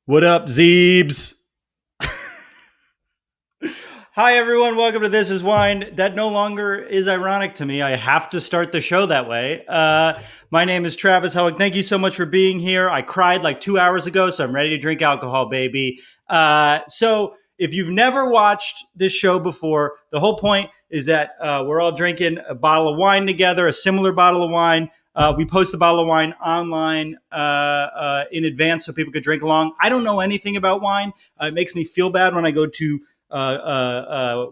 What up, Zeebs? Hi, everyone. Welcome to This Is Wine. That no longer is ironic to me. I have to start the show that way. My name is Travis Helwig. Thank you so much for being here. I cried like 2 hours ago, so I'm ready to drink alcohol, baby. So if you've never watched this show before, the whole point is that we're all drinking a bottle of wine together, a similar bottle of wine. We post the bottle of wine online in advance so people could drink along. I don't know anything about wine. It makes me feel bad when I go to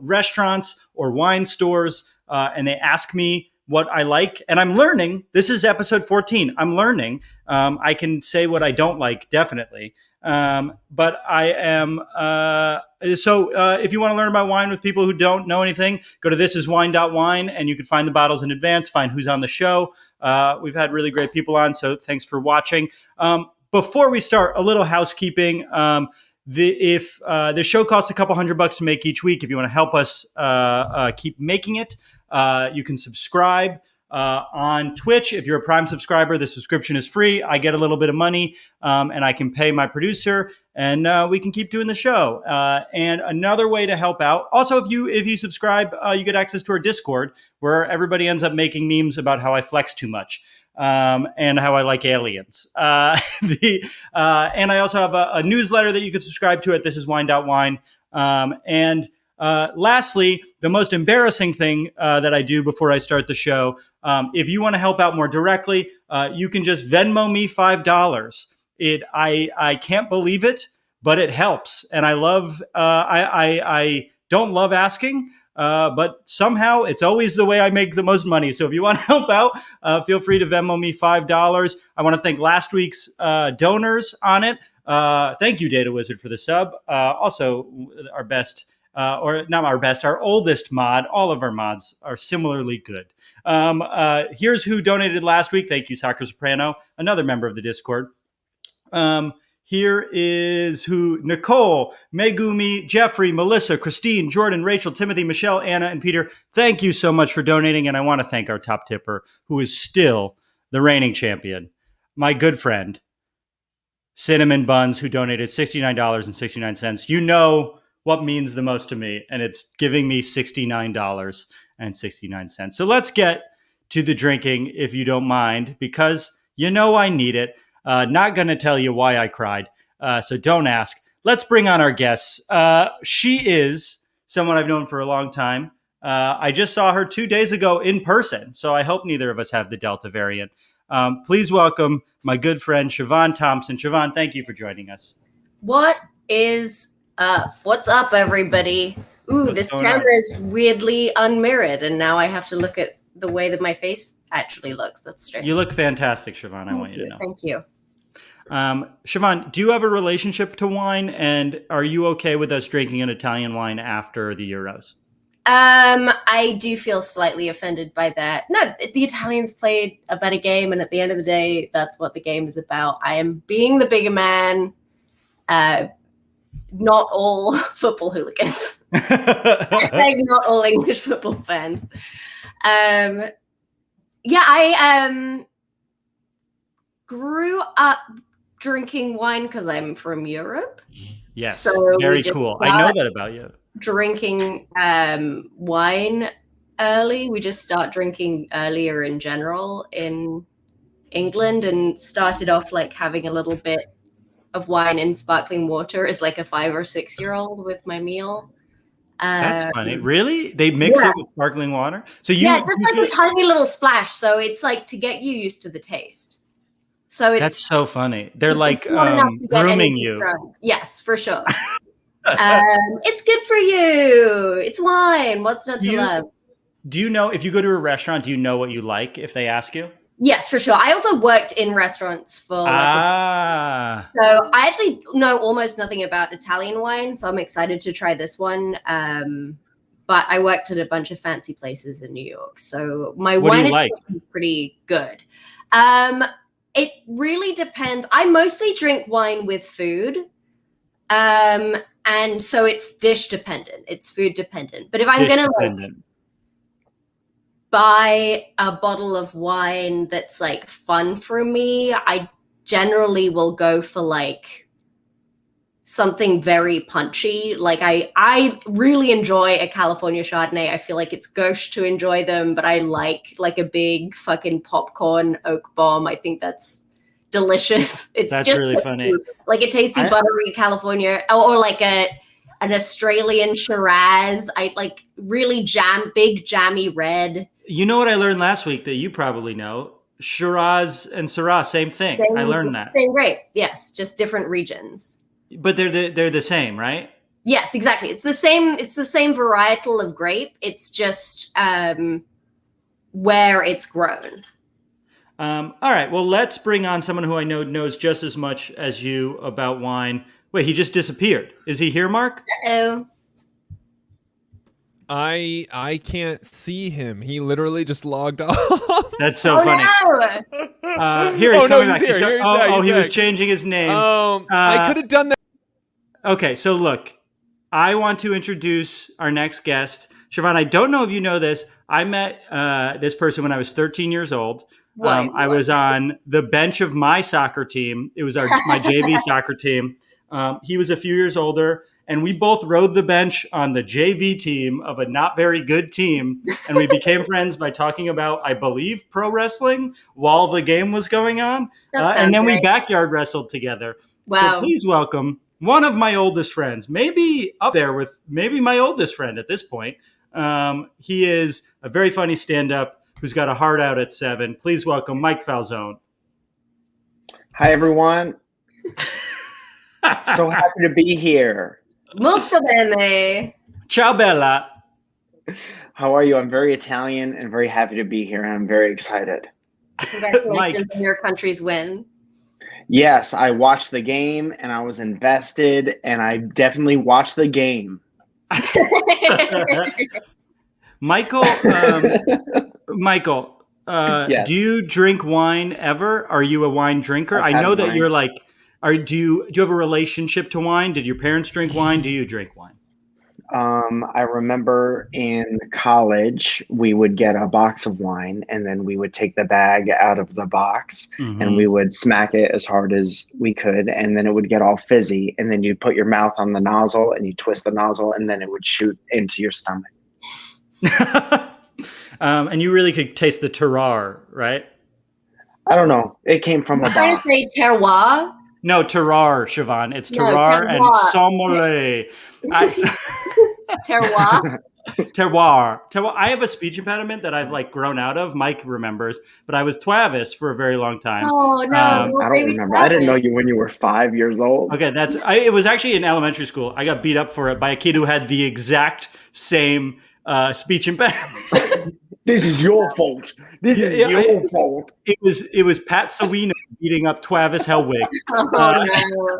restaurants or wine stores and they ask me what I like. And I'm learning. This is episode 14. I'm learning. I can say what I don't like, definitely. But I am. If you want to learn about wine with people who don't know anything, go to thisiswine.wine and you can find the bottles in advance, find who's on the show. We've had really great people on, so thanks for watching. Before we start, a little housekeeping. If the show costs a couple $100 to make each week, if you want to help us keep making it, you can subscribe on Twitch. If you're a Prime subscriber, the subscription is free. I get a little bit of money, and I can pay my producer, and we can keep doing the show. And another way to help out, also, if you subscribe, you get access to our Discord, where everybody ends up making memes about how I flex too much. And how I like aliens. And I also have a newsletter that you can subscribe to at thisiswine.wine. Lastly, the most embarrassing thing that I do before I start the show, if you want to help out more directly, you can just Venmo me $5. I can't believe it, but it helps. And I love, I don't love asking, but somehow it's always the way I make the most money. So if you want to help out, feel free to Venmo me $5. I want to thank last week's donors on it. Thank you, Data Wizard, for the sub. Also, our best, or not our best, our oldest mod. All of our mods are similarly good. Here's who donated last week. Thank you, Soccer Soprano, another member of the Discord. Here is who: Nicole, Megumi, Jeffrey, Melissa, Christine, Jordan, Rachel, Timothy, Michelle, Anna, and Peter. Thank you so much for donating. And I want to thank our top tipper, who is still the reigning champion, my good friend, Cinnamon Buns, who donated $69.69. You know what means the most to me, and it's giving me $69.69. So let's get to the drinking, if you don't mind, because you know I need it. Not going to tell you why I cried, so don't ask. Let's bring on our guests. She is someone I've known for a long time. I just saw her 2 days ago in person, so I hope neither of us have the Delta variant. Please welcome my good friend, Siobhan Thompson. Siobhan, thank you for joining us. What is up? What's up, everybody? Ooh, this camera is weirdly unmirrored, and now I have to look at the way that my face actually looks. That's strange. You look fantastic, Siobhan. I want you to know. Thank you. Siobhan, do you have a relationship to wine, and are you okay with us drinking an Italian wine after the Euros? I do feel slightly offended by that. No, the Italians played a better game, and at the end of the day, that's what the game is about. I am being the bigger man. Not all football hooligans. Hashtag not all English football fans. I grew up drinking wine because I'm from Europe. Yes, so very cool. I know that about you. Drinking wine early. We just start drinking earlier in general in England, and started off like having a little bit of wine in sparkling water as like a 5 or 6 year old with my meal. That's funny. Really? They mix it with sparkling water? So just like a tiny little splash. So it's like to get you used to the taste. So that's so funny. They're like grooming you. Yes, for sure. It's good for you. It's wine. What's not to love? Do you know, if you go to a restaurant, do you know what you like if they ask you? Yes, for sure. I also worked in restaurants for so I actually know almost nothing about Italian wine, so I'm excited to try this one. But I worked at a bunch of fancy places in New York, so my wine is pretty good. It really depends. I mostly drink wine with food. And so it's dish dependent. It's food dependent. But if I'm going to buy a bottle of wine that's like fun for me, I generally will go for like something very punchy. Like I really enjoy a California Chardonnay. I feel like it's gauche to enjoy them, but I like a big fucking popcorn oak bomb. I think that's delicious. It's That's just really funny. like a tasty buttery California, or like an Australian Shiraz. I like really big jammy red. You know what I learned last week that you probably know? Shiraz and Syrah, same thing. I learned that. Same grape. Yes, just different regions. But they're the same, right? Yes, exactly. It's the same varietal of grape. It's just where it's grown. All right. Well, let's bring on someone who I know knows just as much as you about wine. Wait, he just disappeared. Is he here, Mark? Uh-oh. I can't see him. He literally just logged off. That's so funny. No. Here he's coming back. He's here. He was changing his name. I could have done that. Okay, so look, I want to introduce our next guest. Siobhan, I don't know if you know this. I met this person when I was 13 years old. I was on the bench of my soccer team. It was my JV soccer team. He was a few years older, and we both rode the bench on the JV team of a not very good team. And we became friends by talking about, I believe, pro wrestling while the game was going on. And then we backyard wrestled together. Wow. So please welcome one of my oldest friends, maybe up there with maybe my oldest friend at this point. He is a very funny stand-up who's got a heart out at 7. Please welcome Mike Falzone. Hi, everyone. So happy to be here. Molto bene. Ciao, Bella. How are you? I'm very Italian and very happy to be here, and I'm very excited. Congratulations on your country's win. Yes, I watched the game, and I was invested, and I definitely watched the game. Michael, Yes. Do you drink wine ever? Are you a wine drinker? I know that you're like, do you have a relationship to wine? Did your parents drink wine? Do you drink wine? I remember in college, we would get a box of wine, and then we would take the bag out of the box, and we would smack it as hard as we could, and then it would get all fizzy, and then you'd put your mouth on the nozzle, and you twist the nozzle, and then it would shoot into your stomach. And you really could taste the terroir, right? I don't know. It came from a Trying box. to say terroir? No, terroir, Siobhan. It's No, terroir and terroir. sommelier. Terroir? Terroir. I have a speech impediment that I've like grown out of. Mike remembers, but I was Travis for a very long time. Oh, no. I don't remember. I didn't know you when you were 5 years old. Okay, it was actually in elementary school. I got beat up for it by a kid who had the exact same speech impediment. This is your fault. This is your fault. It was Pat Sawino beating up Travis Hellwig. Oh, no.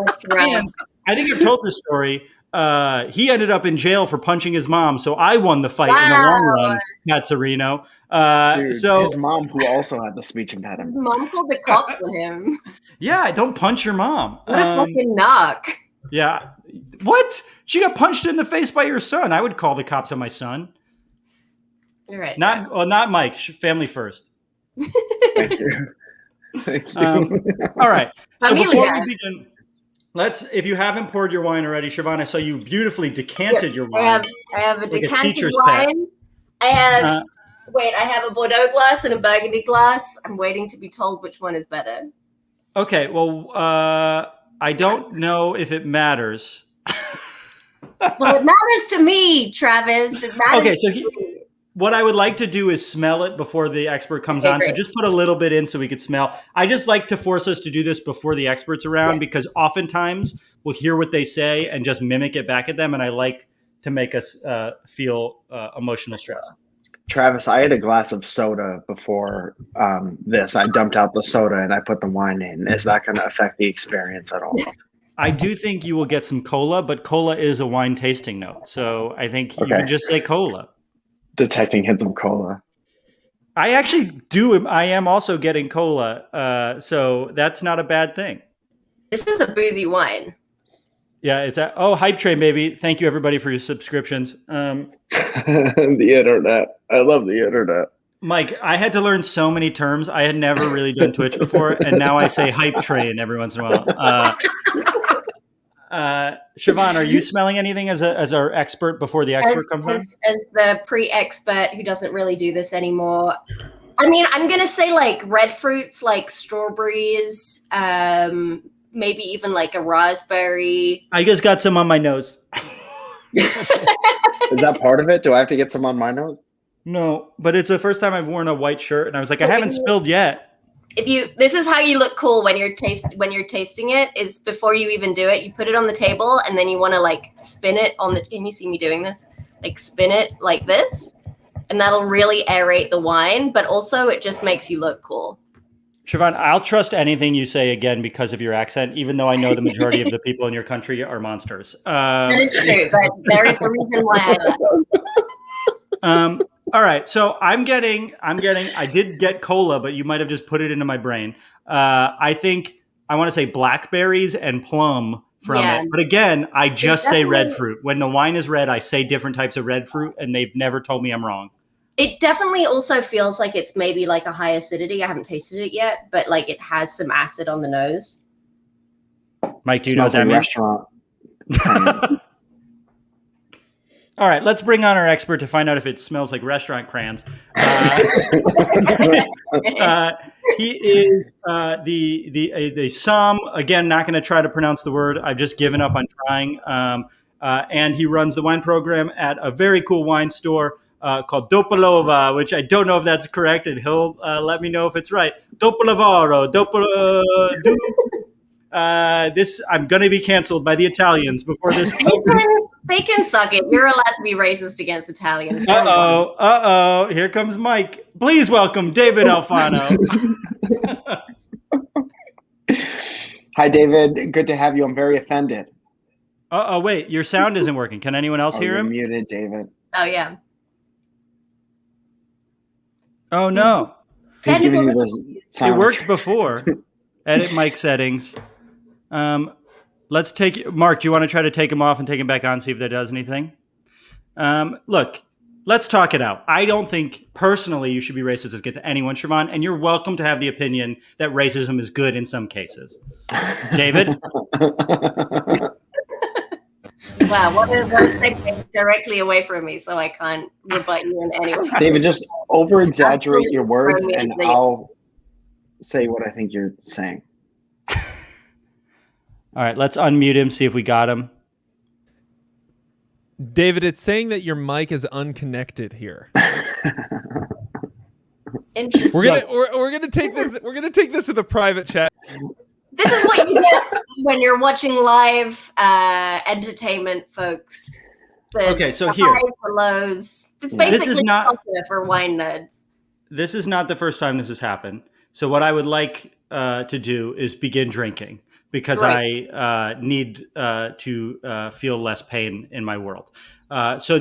That's right. I think I've told this story. He ended up in jail for punching his mom, so I won the fight in the long run, Pat Serino. Dude, so his mom, who also had the speech impediment. His mom called the cops on him. Yeah, don't punch your mom. What a fucking knock. Yeah. What? She got punched in the face by your son. I would call the cops on my son. You're right. Not Mike. Family first. Thank you. Thank you. All right. So Familia. before we begin, if you haven't poured your wine already, Siobhan, I saw you beautifully decanted your wine. I have a like decanted teacher's wine. I have I have a Bordeaux glass and a Burgundy glass. I'm waiting to be told which one is better. Okay, well, I don't know if it matters. Well, it matters to me, Travis. It matters Okay, so to me. what I would like to do is smell it before the expert comes on. Great. So just put a little bit in so we could smell. I just like to force us to do this before the expert's around because oftentimes we'll hear what they say and just mimic it back at them. And I like to make us feel emotional stress. Travis, I had a glass of soda before this. I dumped out the soda and I put the wine in. Is that going to affect the experience at all? I do think you will get some cola, but cola is a wine tasting note. So I think you can just say cola. Detecting hints of cola. I actually do. I am also getting cola. So that's not a bad thing. This is a boozy wine. Yeah, it's Hype Train, baby. Thank you everybody for your subscriptions. The internet. I love the internet. Mike, I had to learn so many terms. I had never really done Twitch before, and now I say Hype Train every once in a while. Siobhan, are you smelling anything as our expert before the expert comes on? As the pre-expert who doesn't really do this anymore. I mean, I'm going to say like red fruits, like strawberries, maybe even like a raspberry. I just got some on my nose. Is that part of it? Do I have to get some on my nose? No, but it's the first time I've worn a white shirt, and I was like, I haven't spilled yet. This is how you look cool when you're tasting it, is before you even do it, you put it on the table and then you want to like spin it can you see me doing this? Like spin it like this, and that'll really aerate the wine, but also it just makes you look cool. Siobhan, I'll trust anything you say again because of your accent, even though I know the majority of the people in your country are monsters. That is true, but there is a reason why I love. All right, so I did get cola, but you might have just put it into my brain. I think I want to say blackberries and plum from it. But again, I just say red fruit. When the wine is red, I say different types of red fruit, and they've never told me I'm wrong. It definitely also feels like it's maybe like a high acidity. I haven't tasted it yet, but like it has some acid on the nose. Mike, do you know what that means? Restaurant. All right, let's bring on our expert to find out if it smells like restaurant crayons. He is the Somm. Again, not going to try to pronounce the word. I've just given up on trying. And he runs the wine program at a very cool wine store called Dopolova, which I don't know if that's correct, and he'll let me know if it's right. Dopolovaro, I'm going to be canceled by the Italians before this. They can suck it. You're allowed to be racist against Italians. Uh-oh. Here comes Mike. Please welcome David Alfano. Hi, David. Good to have you. I'm very offended. Wait. Your sound isn't working. Can anyone else hear him? You're muted, David. Oh, yeah. Oh, no. It worked before. Edit mic settings. Let's take Mark. Do you want to try to take him off and take him back on, see if that does anything? Look, let's talk it out. I don't think personally you should be racist against anyone, Siobhan, and you're welcome to have the opinion that racism is good in some cases. David? Wow, what a segue directly away from me, so I can't rebut you in any way. David, just over-exaggerate your words, and I'll say what I think you're saying. All right, let's unmute him, see if we got him. David, it's saying that your mic is unconnected here. Interesting. We're gonna take this. We're gonna take this to the private chat. This is what you get when you're watching live entertainment, folks. Okay, so the here, highs, the lows. It's basically culture for wine nerds. This is not the first time this has happened. So what I would like to do is begin drinking, because I need to feel less pain in my world. So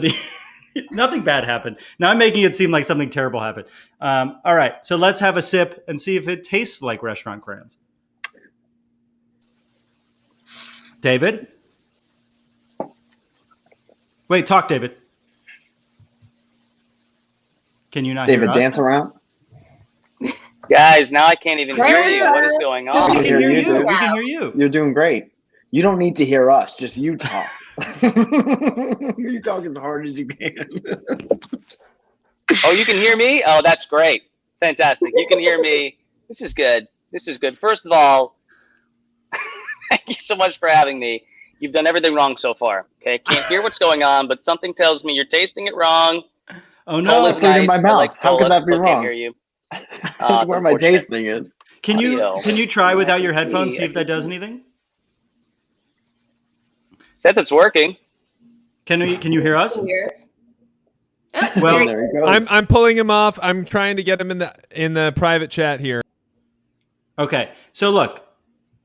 nothing bad happened. Now I'm making it seem like something terrible happened. All right, so let's have a sip and see if it tastes like restaurant crayons. David? Wait, talk, David. Can you not hear us? David, dance around. Guys, now I can't even hear you. What is going on? We can hear you. We can hear you. You're doing great. You don't need to hear us. Just you talk. You talk as hard as you can. Oh, you can hear me? Oh, that's great. Fantastic. You can hear me. This is good. This is good. First of all, thank you so much for having me. You've done everything wrong so far. Okay, can't hear what's going on, but something tells me you're tasting it wrong. Oh no! It's nice. In my mouth. How could that be wrong? Can't hear you. That's where my tasting is. Can you try without your headphones? See if that does anything. Says it's working. Can you hear us? Well, there he goes. I'm pulling him off. I'm trying to get him in the private chat here. Okay, so look,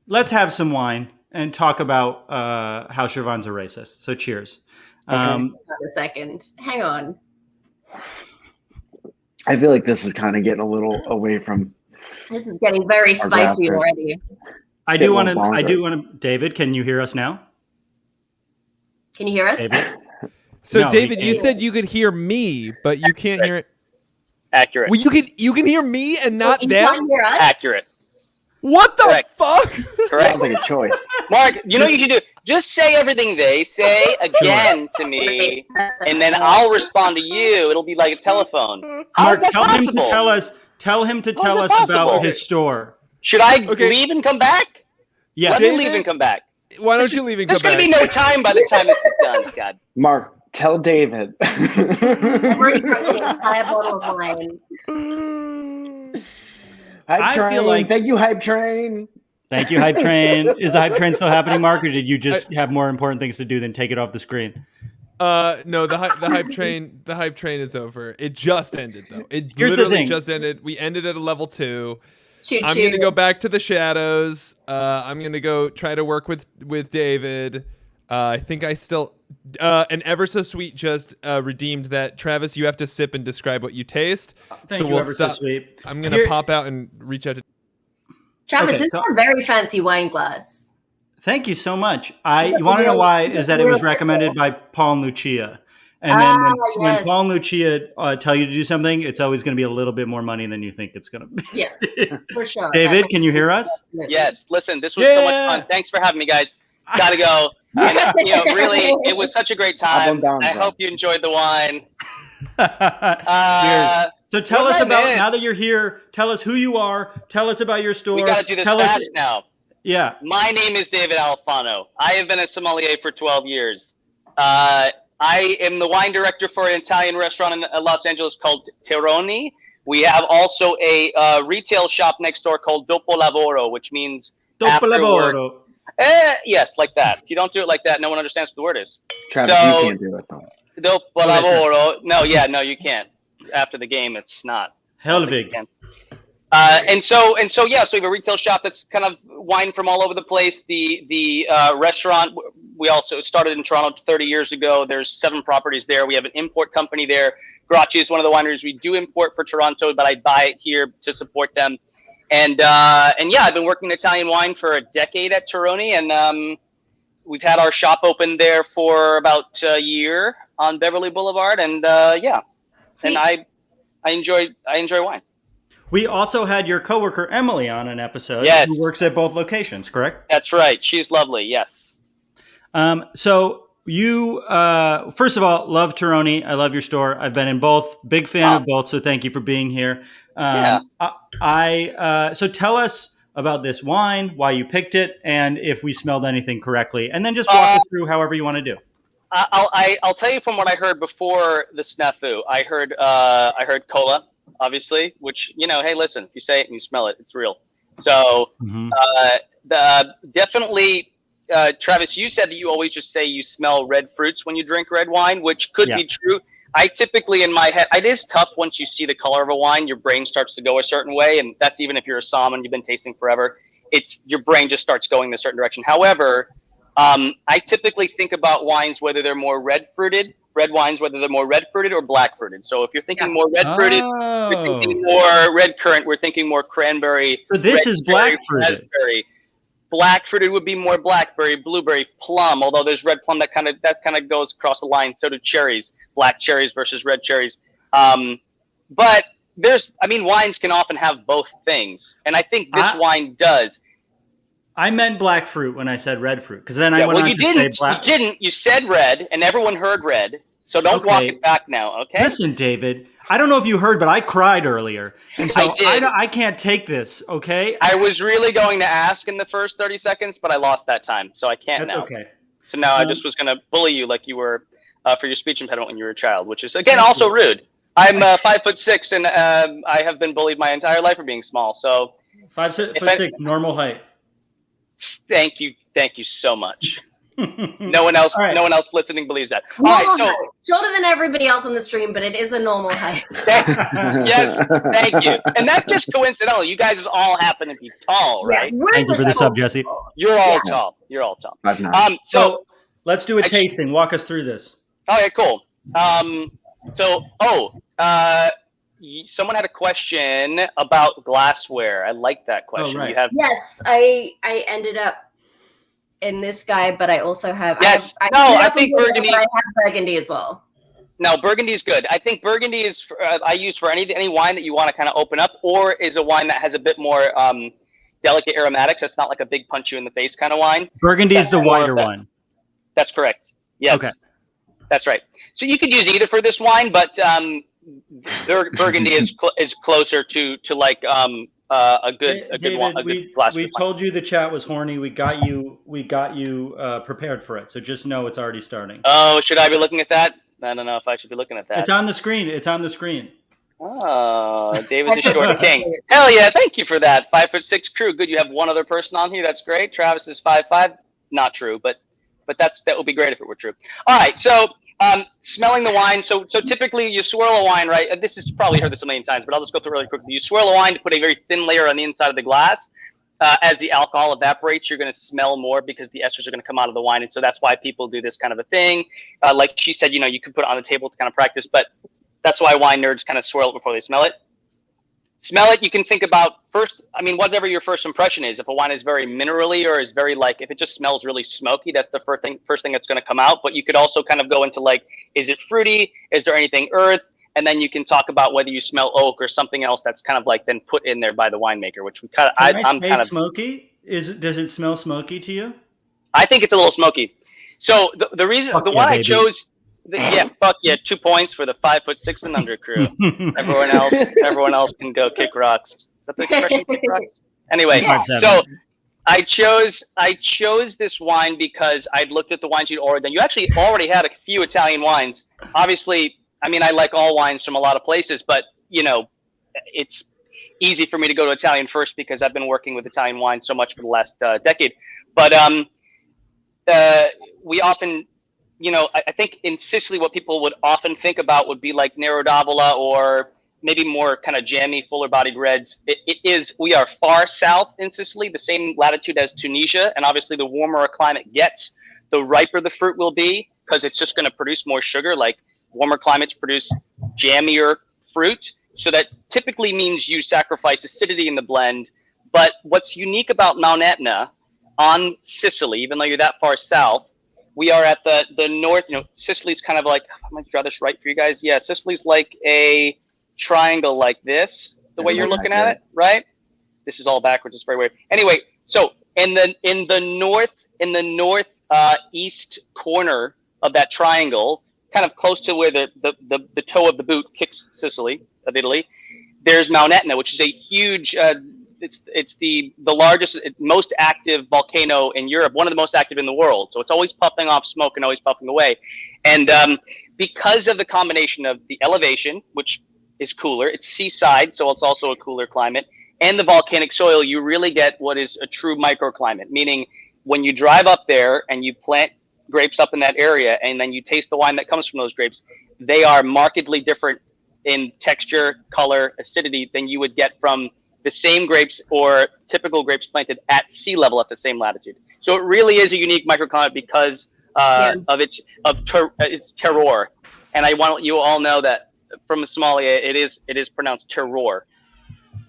let's have some wine and talk about how Siobhan's a racist. So cheers. A second. Hang on. I feel like this is kind of getting a little away from. This is getting very spicy already. I do want to. David, can you hear us now? Can you hear us? David? So No, David, we you can't. said you could hear me, but you can't hear it. Accurate. Well, you can hear me and not You them. can't hear us? Accurate. What the Correct. fuck? Correct. Sounds like a choice. Mark, you know what you should do? Just say everything they say again to me, and then I'll respond to you. It'll be like a telephone. How Mark, is that tell him to possible? tell us. Tell him to How is tell that us about possible? his store. Should I Okay. leave and come back? Yeah. Let me David? leave and come back. Why don't you leave and There's come going back? to be no time by the time this is done. God. Mark, tell David. I've already drunk an entire bottle of wine. Hype I train. feel like- Thank you, Hype Train. Thank you, Hype Train. Is the Hype Train still happening, Mark, or did you just have more important things to do than take it off the screen? No, the hype train is over. It just ended though. It Here's the literally thing. just ended. We ended at a level 2. Choo I'm gonna go back to the shadows. I'm gonna go try to work with David. I think I still and Ever So Sweet just redeemed that. Travis, you have to sip and describe what you taste. Thank you, Ever So Sweet. I'm gonna Here- pop out and reach out to. Travis, Okay, this so- is a very fancy wine glass. Thank you so much. You want to know why? Is that it was recommended by Paul and Lucia. And then when yes. Paul and Lucia tell you to do something, it's always going to be a little bit more money than you think it's going to be. Yes, for sure. David, can you hear us? Yes. Listen, this was so much Yeah. fun. Thanks for having me, guys. Gotta go. And, really, it was such a great time. down, I bro. hope you enjoyed the wine. Cheers. So tell what us did I about, miss? now that you're here, tell us who you are. Tell us about your store. We got to do this tell fast us, now. Yeah. My name is David Alfano. I have been a sommelier for 12 years. I am the wine director for an Italian restaurant in Los Angeles called Tironi. We have also a retail shop next door called Dopo Lavoro, which means after work. Dopolavoro. Yes, like that. If you don't do it like that, no one understands what the word is. Travis, So- you can't do it, though. Dopo Okay, Lavoro. No, you can't. After the game, it's not. Helvig. And so we have a retail shop that's kind of wine from all over the place. The restaurant, we also started in Toronto 30 years ago. There's 7 properties there. We have an import company there. Gracci is one of the wineries we do import for Toronto, but I buy it here to support them. And yeah, I've been working Italian wine for a decade at Tironi, and we've had our shop open there for about a year on Beverly Boulevard, and yeah, Sweet. and I enjoy wine. We also had your coworker Emily on an episode. Yes. Who works at both locations, correct? That's right. She's lovely. Yes. So you, first of all, love Tironi. I love your store. I've been in both. Big fan Wow. of both. So thank you for being here. Yeah. So tell us about this wine, why you picked it, and if we smelled anything correctly, and then just walk us through however you want to do. I'll tell you from what I heard before the snafu. I heard cola, obviously, which, hey, listen, if you say it and you smell it, it's real. So definitely, Travis, you said that you always just say you smell red fruits when you drink red wine, which could be true. I typically, in my head, it is tough once you see the color of a wine, your brain starts to go a certain way, and that's even if you're a somm and you've been tasting forever. Your brain just starts going in a certain direction. However, I typically think about wines whether they're more red wines, whether they're more red fruited or black fruited. So if you're thinking more red fruited, we're thinking more red currant, we're thinking more cranberry. So this is black fruited. Raspberry. Black fruited would be more blackberry, blueberry, plum. Although there's red plum that kind of goes across the line. So do cherries, black cherries versus red cherries. But wines can often have both things, and I think this wine does. I meant black fruit when I said red fruit, because then I went on to say black. You didn't. You said red, and everyone heard red. So don't walk it back now, okay? Listen, David, I don't know if you heard, but I cried earlier. And so I did. I can't take this, okay? I was really going to ask in the first 30 seconds, but I lost that time, so I can't now. That's okay. So now I just was going to bully you like you were for your speech impediment when you were a child, which is, again, also rude. I'm 5'6", and I have been bullied my entire life for being small. So 5'6", normal height. Thank you so much. No one else listening believes that. All right, so shorter than everybody else on the stream, but it is a normal height. yes, thank you. And that's just coincidental. You guys all happen to be tall, right? Yes, Thank you for the sub, Jesse. You're all tall. You're all tall. So let's do a tasting. Walk us through this. Okay, cool. Someone had a question about glassware. I like that question. Oh, right. Yes, I ended up in this guy, but I also have. Yes. I think Burgundy. I have Burgundy as well. No, Burgundy is good. I think Burgundy is I use for any wine that you want to kind of open up, or is a wine that has a bit more delicate aromatics. That's not like a big punch you in the face kind of wine. Burgundy is the whiter one. That's correct. Yes. Okay. That's right. So you could use either for this wine, but Burgundy is closer to like a good David, glass. We told you the chat was horny. We got you prepared for it. So just know it's already starting. Oh, should I be looking at that? I don't know if I should be looking at that. It's on the screen. Oh, David's a short king. Hell yeah! Thank you for that. 5'6" crew. Good. You have one other person on here. That's great. Travis is 5'5". Not true, but that would be great if it were true. All right. So smelling the wine. So typically you swirl a wine, right? This is probably heard this a million times, but I'll just go through really quickly. You swirl a wine to put a very thin layer on the inside of the glass. As the alcohol evaporates, you're going to smell more because the esters are going to come out of the wine. And so that's why people do this kind of a thing. Like she said, you could put it on the table to kind of practice, but that's why wine nerds kind of swirl it before they smell it. Smell it, you can think about first, whatever your first impression is. If a wine is very minerally or is very if it just smells really smoky, that's the first thing that's going to come out. But you could also kind of go into is it fruity? Is there anything earth? And then you can talk about whether you smell oak or something else that's kind of then put in there by the winemaker, which we kind of, I'm kind of smoky. Does it smell smoky to you? I think it's a little smoky. So the reason, one I chose, fuck yeah, 2 points for the 5'6" and under crew. everyone else can go kick rocks. Is that the expression, kick rocks? Anyway, so I chose this wine because I'd looked at the wines you'd ordered. And you actually already had a few Italian wines. Obviously, I like all wines from a lot of places, but it's easy for me to go to Italian first because I've been working with Italian wine so much for the last decade. But we often, I think in Sicily, what people would often think about would be like Nero d'Avola or maybe more kind of jammy, fuller bodied reds. We are far south in Sicily, the same latitude as Tunisia. And obviously the warmer a climate gets, the riper the fruit will be because it's just going to produce more sugar. Like warmer climates produce jammier fruit. So that typically means you sacrifice acidity in the blend. But what's unique about Mount Etna on Sicily, even though you're that far south, we are at the north. Sicily's kind of like, I'm going to draw this right for you guys. Yeah, Sicily's like a triangle like this, the way you're looking at it, right? This is all backwards. It's very weird. Anyway, so in the north east corner of that triangle, kind of close to where the toe of the boot kicks Sicily of Italy, there's Mount Etna, which is a huge. It's the largest, most active volcano in Europe, one of the most active in the world. So it's always puffing off smoke and always puffing away. And because of the combination of the elevation, which is cooler, it's seaside, so it's also a cooler climate, and the volcanic soil, you really get what is a true microclimate. Meaning, when you drive up there and you plant grapes up in that area, and then you taste the wine that comes from those grapes, they are markedly different in texture, color, acidity than you would get from the same grapes or typical grapes planted at sea level at the same latitude. So it really is a unique microclimate because of its terroir. And I want you all know that from Somalia, it is pronounced terroir.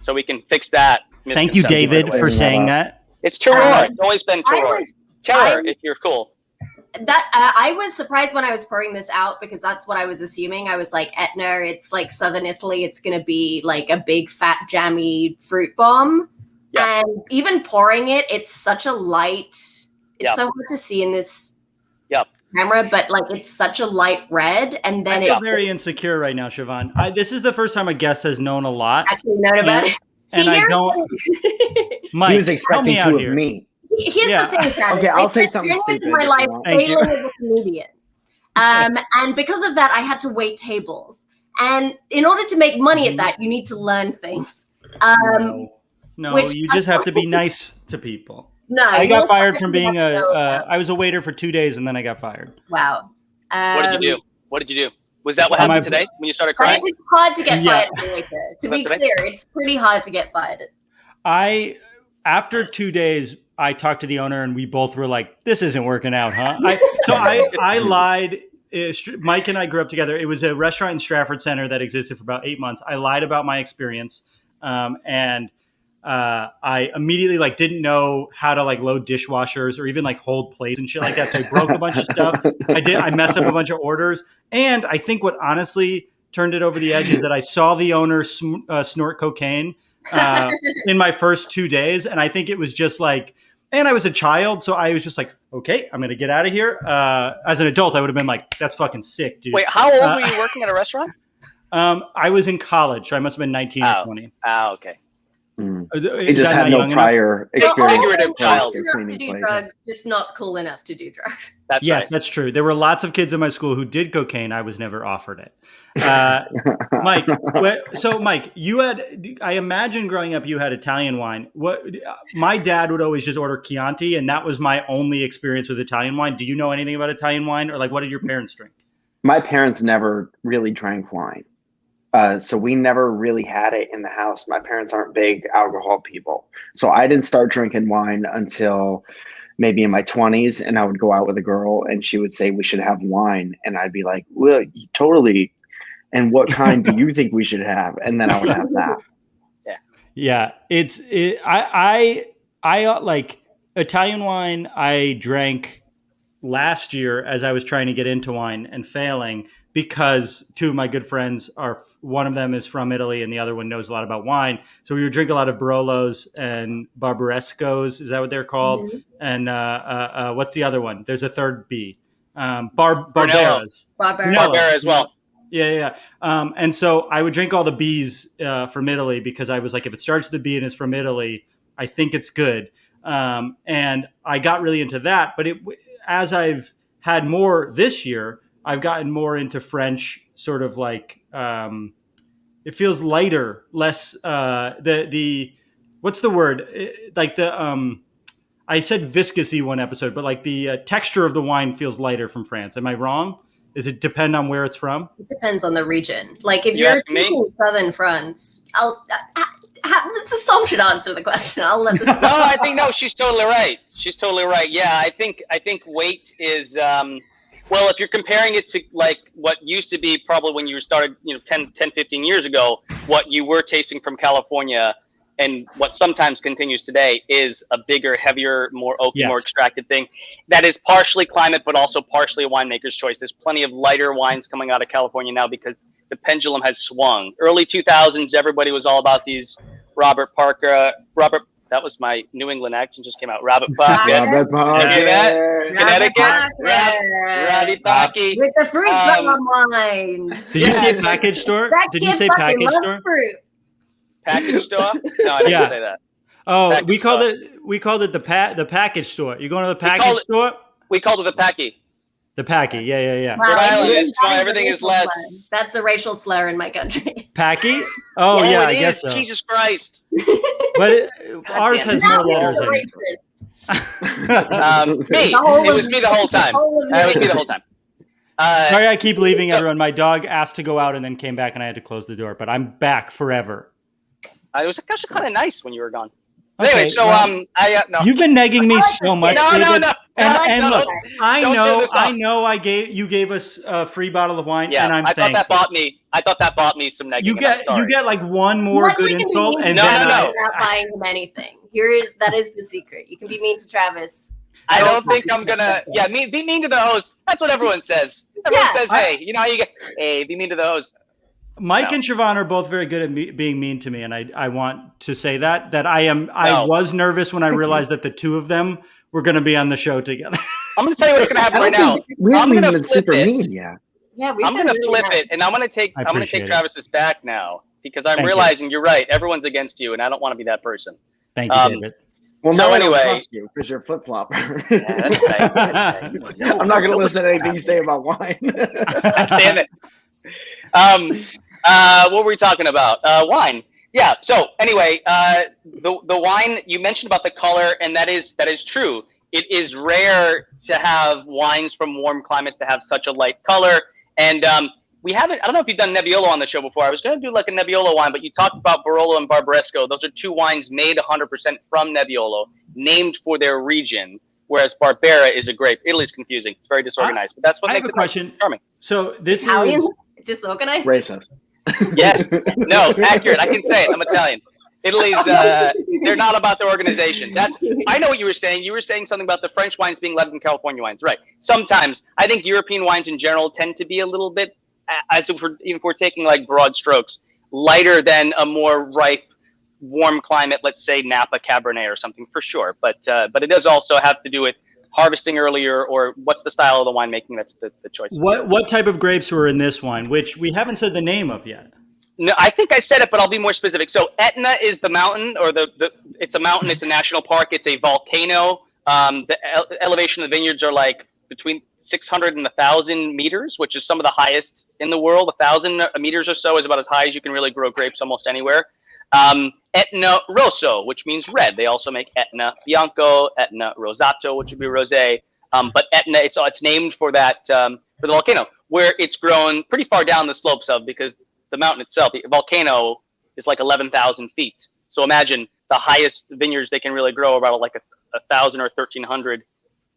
So we can fix that. Thank you, David, for saying that. It's terroir. It's always been terroir. Terroir, if you're cool. That I was surprised when I was pouring this out because that's what I was assuming. I was like, Etna, it's like southern Italy. It's going to be like a big fat jammy fruit bomb. Yep. And even pouring it, it's such a light. It's so hard to see in this camera, but like it's such a light red. And then I feel very insecure right now, Siobhan. This is the first time a guest has known a lot. Actually known about it. And I don't. Mike, he was expecting two of me. Here's the thing, Travis. Okay, I'll say something stupid. In my life, failing as a comedian. And because of that, I had to wait tables. And in order to make money at that, you need to learn things. No, you just have to be nice to people. No, I got fired from being I was a waiter for 2 days and then I got fired. Wow. What did you do? Was that what happened today when you started crying? It's hard to get fired as a waiter. To be clear, it's pretty hard to get fired. After 2 days, I talked to the owner and we both were like, this isn't working out, huh? I lied. Mike and I grew up together. It was a restaurant in Stratford Center that existed for about 8 months. I lied about my experience. And I immediately like didn't know how to like load dishwashers or even like hold plates and shit like that. So I broke a bunch of stuff. I messed up a bunch of orders. And I think what honestly turned it over the edge is that I saw the owner snort cocaine in my first 2 days. And I think it was just like, and I was a child. So I was just like, okay, I'm going to get out of here. As an adult, I would have been like, that's fucking sick, dude. Wait, how old were you working at a restaurant? I was in college. So I must have been 19 or 20. Oh, okay. He just had no prior experience. To do drugs, just not cool enough to do drugs. Yes, that's true. There were lots of kids in my school who did cocaine. I was never offered it. Mike, so Mike, you had, I imagine growing up, you had Italian wine. My dad would always just order Chianti, and that was my only experience with Italian wine. Do you know anything about Italian wine, or like what did your parents drink? My parents never really drank wine. So we never really had it in the house. My parents aren't big alcohol people. So I didn't start drinking wine until maybe in my 20s, and I would go out with a girl and she would say we should have wine. And I'd be like, well, totally. And what kind do you think we should have? And then I would have that. Yeah. I like Italian wine. I drank last year as I was trying to get into wine and failing, because two of my good friends one of them is from Italy and the other one knows a lot about wine. So we would drink a lot of Barolos and Barbarescos. Is that what they're called? Mm-hmm. And what's the other one? There's a third B. Barberas. Barbera as well. Yeah. And so I would drink all the Bs from Italy, because I was like, if it starts with a B and is from Italy, I think it's good. And I got really into that. But as I've had more this year, I've gotten more into French, sort of like it feels lighter, less what's the word? I said viscousy one episode, but like the texture of the wine feels lighter from France. Am I wrong? Does it depend on where it's from? It depends on the region. Like if you're in southern France, the song should answer the question. I'll let the song. No, I think she's totally right. She's totally right. Yeah, I think weight is. Well, if you're comparing it to like what used to be probably when you started, 10, 15 years ago, what you were tasting from California and what sometimes continues today is a bigger, heavier, more oaky, more extracted thing. That is partially climate, but also partially a winemaker's choice. There's plenty of lighter wines coming out of California now because the pendulum has swung. Early 2000s, everybody was all about these Robert, that was my New England accent just came out. Robert Parker. Robert Parker. Connecticut. Robbie Parker. With the fruit bomb wines. Did you say package store? Did you say package store? Fruit. Package store? No, I didn't say that. Oh, package we called it the package store. You going to the package store? We called it the packy. The packy, yeah. Wow, Rhode Island is everything is less. That's a racial slur in my country. Packy? Oh yeah, I guess so. Jesus Christ. But ours has more letters in it. It was me the whole time. Sorry, I keep leaving everyone. My dog asked to go out and then came back, and I had to close the door. But I'm back forever. It was actually kind of nice when you were gone. Okay, anyway, so no. You've been negging me so much. No. And look, I know. You gave us a free bottle of wine, and I'm thankful. I thought that bought me some negging. You get like one more good insult, and no. Not buying him anything. That is the secret. You can be mean to Travis. I don't think I'm gonna. Yeah, be mean to the host. That's what everyone says. Everyone says, "Hey, you know how you get? Hey, be mean to the host." Mike and Siobhan are both very good at being mean to me, and I want to say that I was nervous when I realized that the two of them were going to be on the show together. I'm going to tell you what's going to happen right now. We haven't even been super mean yet. Yeah, I'm going to flip it, and I'm going to take Travis's back now because I'm realizing you're right. Everyone's against you, and I don't want to be that person. Thank you, David. Well, no, anyway, I don't trust you because you're a flip flopper. Yeah, that's right. I'm not going to listen to anything you say about wine. Damn it. What were we talking about? Wine. Yeah. So anyway, the wine you mentioned about the color, and that is true. It is rare to have wines from warm climates to have such a light color. And we haven't. I don't know if you've done Nebbiolo on the show before. I was going to do like a Nebbiolo wine, but you talked about Barolo and Barbaresco. Those are two wines made 100% from Nebbiolo, named for their region. Whereas Barbera is a grape. Italy's confusing. It's very disorganized. But that's what makes it charming. So this Italians? is Disorganized? Racist. Yes. No, accurate. I can say it. I'm Italian. Italy's they're not about their organization. I know what you were saying. You were saying something about the French wines being better than California wines, right? Sometimes I think European wines in general tend to be a little bit, even if we're taking like broad strokes, lighter than a more ripe, warm climate, let's say Napa Cabernet or something for sure. But it does also have to do with harvesting earlier, or what's the style of the winemaking. That's the choice. What type of grapes were in this wine, which we haven't said the name of yet? No, I think I said it, but I'll be more specific. So Etna is the mountain, or it's a mountain. It's a national park. It's a volcano. The elevation of the vineyards are like between 600 and 1,000 meters, which is some of the highest in the world. 1,000 meters or so is about as high as you can really grow grapes almost anywhere. Etna Rosso, which means red. They also make Etna Bianco, Etna Rosato, which would be rosé. But Etna, it's named for that for the volcano, where it's grown pretty far down the slopes of, because the mountain itself, the volcano, is like 11,000 feet. So imagine the highest vineyards they can really grow about like 1,000 or 1,300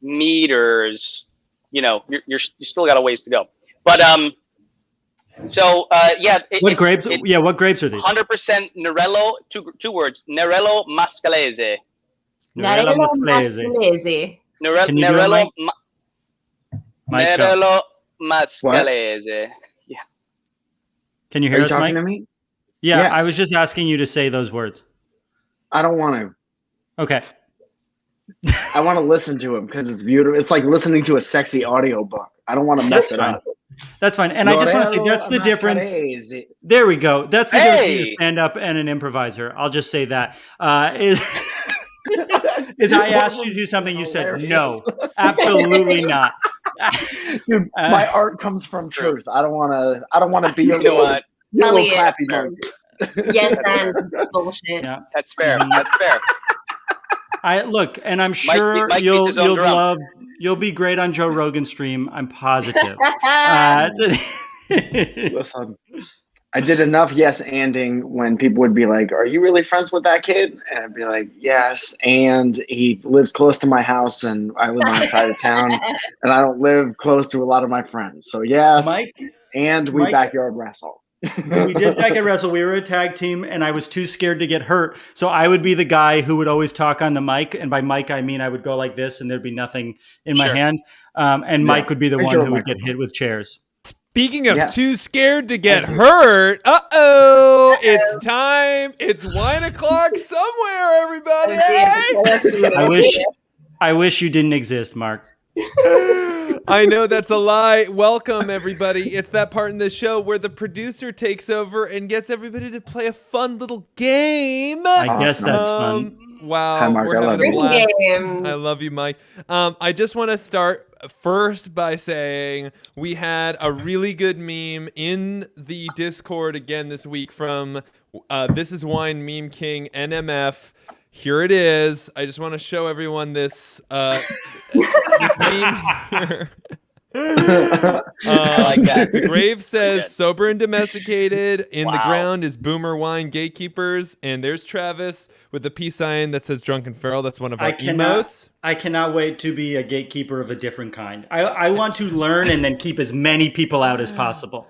meters. You know, you still got a ways to go. But what grapes are these? 100% Nerello. Two words: Nerello Mascalese. Nerello Mascalese. Nerello Mascalese. Yeah. Can you hear us, Mike? Are you talking to me? Yeah, Yes. I was just asking you to say those words. I don't want to. Okay. I want to listen to him because it's beautiful. It's like listening to a sexy audio book. I don't want to mess it up. That's fine. And I just want to say that's the difference. There we go. That's the difference between a stand-up and an improviser. I'll just say that. Is I asked you to do something, you said no, absolutely not. Dude, my art comes from truth. I don't want to be a little clappy monkey. Yes, and bullshit. Yeah. That's fair. That's fair. And I'm sure Mike you'll be great on Joe Rogan's stream. I'm positive. Listen, I did enough yes anding when people would be like, "Are you really friends with that kid?" And I'd be like, "Yes." And he lives close to my house, and I live on the side of town, and I don't live close to a lot of my friends. So yes, Mike, and we backyard wrestle. We did backyard wrestle. We were a tag team, and I was too scared to get hurt. So I would be the guy who would always talk on the mic, and by mic I mean I would go like this, and there'd be nothing in my hand. And Mike would be the one who would get hit with chairs. Speaking of too scared to get hurt, it's time. It's wine o'clock somewhere, everybody. I wish you didn't exist, Mark. I know that's a lie. Welcome, everybody. It's that part in the show where the producer takes over and gets everybody to play a fun little game. I guess that's fun. Wow, Hi, Mark, we're having a blast. Game. I love you, Mike. I just want to start first by saying we had a really good meme in the Discord again this week from This Is Wine Meme King NMF. Here it is. I just want to show everyone this this meme here. I like that. The grave says sober and domesticated. In the Wow. ground is Boomer Wine Gatekeepers. And there's Travis with the peace sign that says Drunken Feral. That's one of our emotes. I cannot wait to be a gatekeeper of a different kind. I want to learn and then keep as many people out as possible.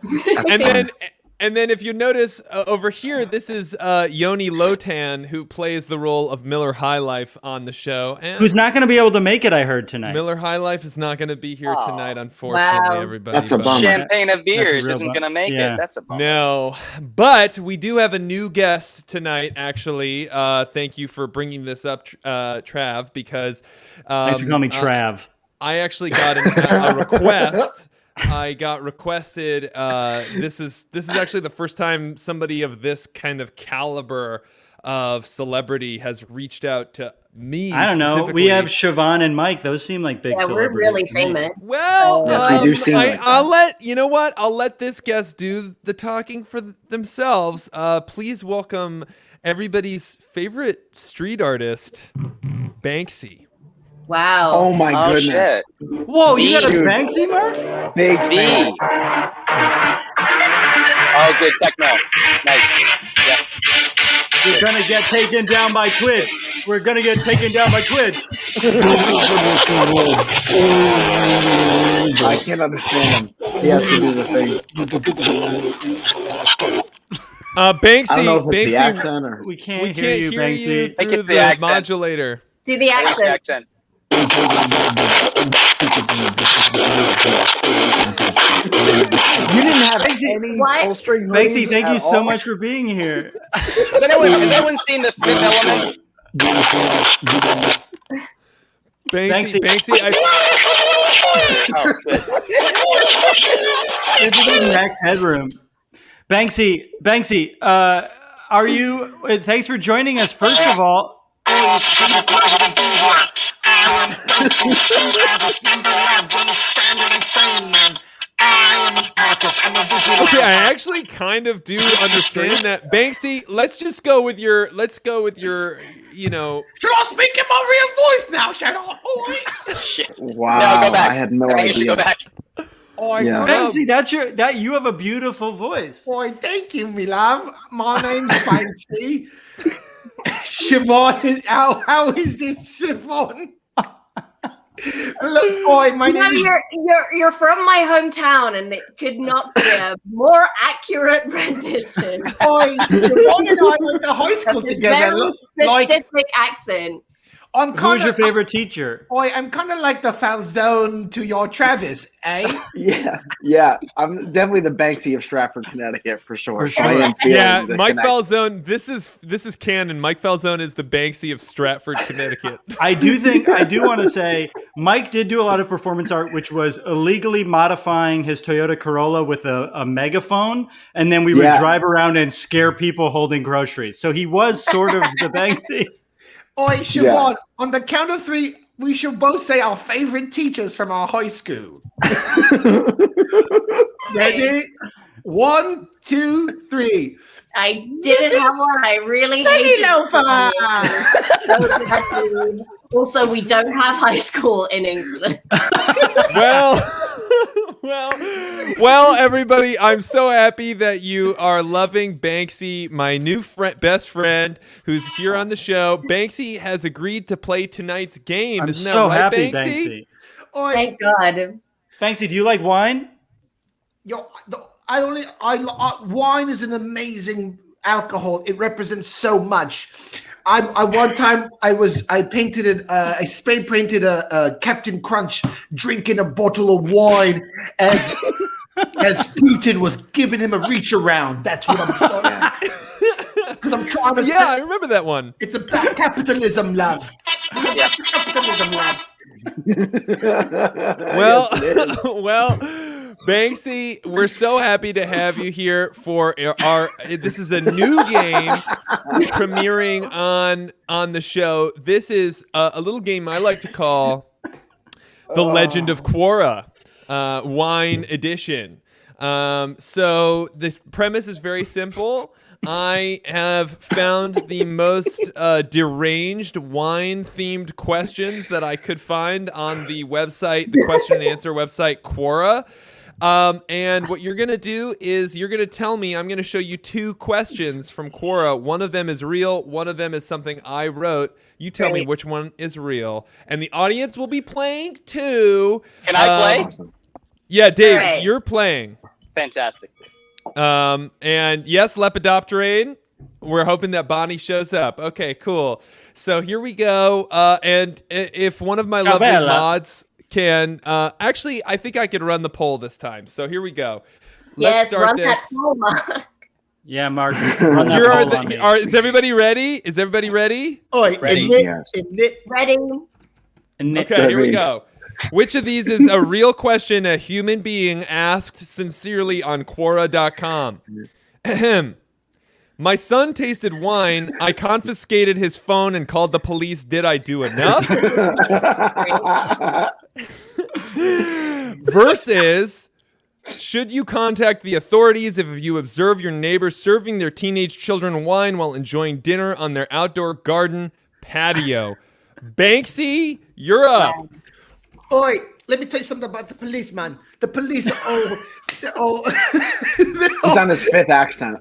And then if you notice over here, this is Yoni Lotan, who plays the role of Miller High Life on the show. And Who's not going to be able to make it, I heard, tonight. Miller High Life is not going to be here tonight, unfortunately, Wow. everybody. That's a bummer. Champagne of beers real isn't bummer. going to make Yeah. it. That's a bummer. No, but we do have a new guest tonight, actually. Thank you for bringing this up, Trav, because... Thanks for calling me Trav. I actually got a request. I got requested. This is actually the first time somebody of this kind of caliber of celebrity has reached out to me. I don't know. We have Siobhan and Mike. Those seem like big celebrities. We're really to me. famous. Well, Yes, we do seem like that. I'll let this guest do the talking for themselves. Please welcome everybody's favorite street artist, Banksy. Wow. Oh my Oh, goodness. shit. Whoa, you got a Dude. Banksy, Mark? Big fan. Oh, good. Techno. Nice. Yeah. We're going to get taken down by Twitch. We're going to get taken down by Twitch. I can't understand him. He has to do the thing. Banksy, I don't know if it's the Banksy, accent or We can't, we hear can't you, hear Banksy. you through it's the the accent. modulator. Do the I like the accent. you didn't have Banksy, any what? full string Banksy, hoodies thank at you so all? much for being here. Has anyone seen The Fifth Element? Banksy, Oh, good. This is like Max Headroom. Banksy, are you? Thanks for joining us. First of all, okay, I actually kind of do understand that. Banksy, let's go with your, you know. Should I speak in my real voice now, should I? Shit. Wow, No, go back. I had no I think you should idea. go back. Yeah. Banksy, you have a beautiful voice. Boy, thank you, me love. My name's Banksy. Siobhan, how is this, Siobhan? Look, boy, my name is... You're from my hometown, and it could not be a more accurate rendition. Boy, Siobhan and I went to high school This together. very Like, specific accent. I'm Who was kind your of... favorite teacher? Boy, I'm kind of like the Falzone to your Travis, eh? Yeah. I'm definitely the Banksy of Stratford, Connecticut for sure. For sure. I am feeling Yeah, the Mike connection. Falzone. This is canon. Mike Falzone is the Banksy of Stratford, Connecticut. I do want to say Mike did do a lot of performance art, which was illegally modifying his Toyota Corolla with a megaphone, and then we would drive around and scare people holding groceries. So he was sort of the Banksy. Oi, Siobhan, on the count of three, we should both say our favorite teachers from our high school. Ready? 1, 2, 3. I didn't have one. I really hate it. Also, we don't have high school in England. Well, everybody, I'm so happy that you are loving Banksy, my new best friend, who's here on the show. Banksy has agreed to play tonight's game. I'm Isn't so that right, happy, Banksy? Banksy. Oi, Thank God. Banksy, do you like wine? Wine is an amazing alcohol. It represents so much. One time I spray painted a Captain Crunch drinking a bottle of wine as Putin was giving him a reach around. That's what I'm saying. Because I'm trying to say, I remember that one. it's about capitalism, love. Capitalism, love. Well, Banksy, we're so happy to have you here for this is a new game premiering on the show. This is a little game I like to call The Legend of Quora, Wine Edition. So this premise is very simple. I have found the most deranged wine-themed questions that I could find on the website, the question and answer website, Quora. And what you're going to do is you're going to tell me, I'm going to show you 2 questions from Quora. One of them is real. One of them is something I wrote. You tell me which one is real. And the audience will be playing too. Can I play? Yeah, Dave, you're playing. Fantastic. And yes, Lepidopterane. We're hoping that Bonnie shows up. Okay, cool. So here we go. And if one of my lovely mods can actually, I think I could run the poll this time. So here we go. Let's start run this. that poll, Mark. Yeah, Mark. Run that poll on me. Is everybody ready? Is everybody ready? Oi, Ready. Ready? Okay, here we go. Which of these is a real question a human being asked sincerely on Quora.com? Ahem. My son tasted wine. I confiscated his phone and called the police. Did I do enough? Versus, should you contact the authorities if you observe your neighbors serving their teenage children wine while enjoying dinner on their outdoor garden patio? Banksy, you're up. Oi, let me tell you something about the police, man. The police are all... He's on his 5th accent.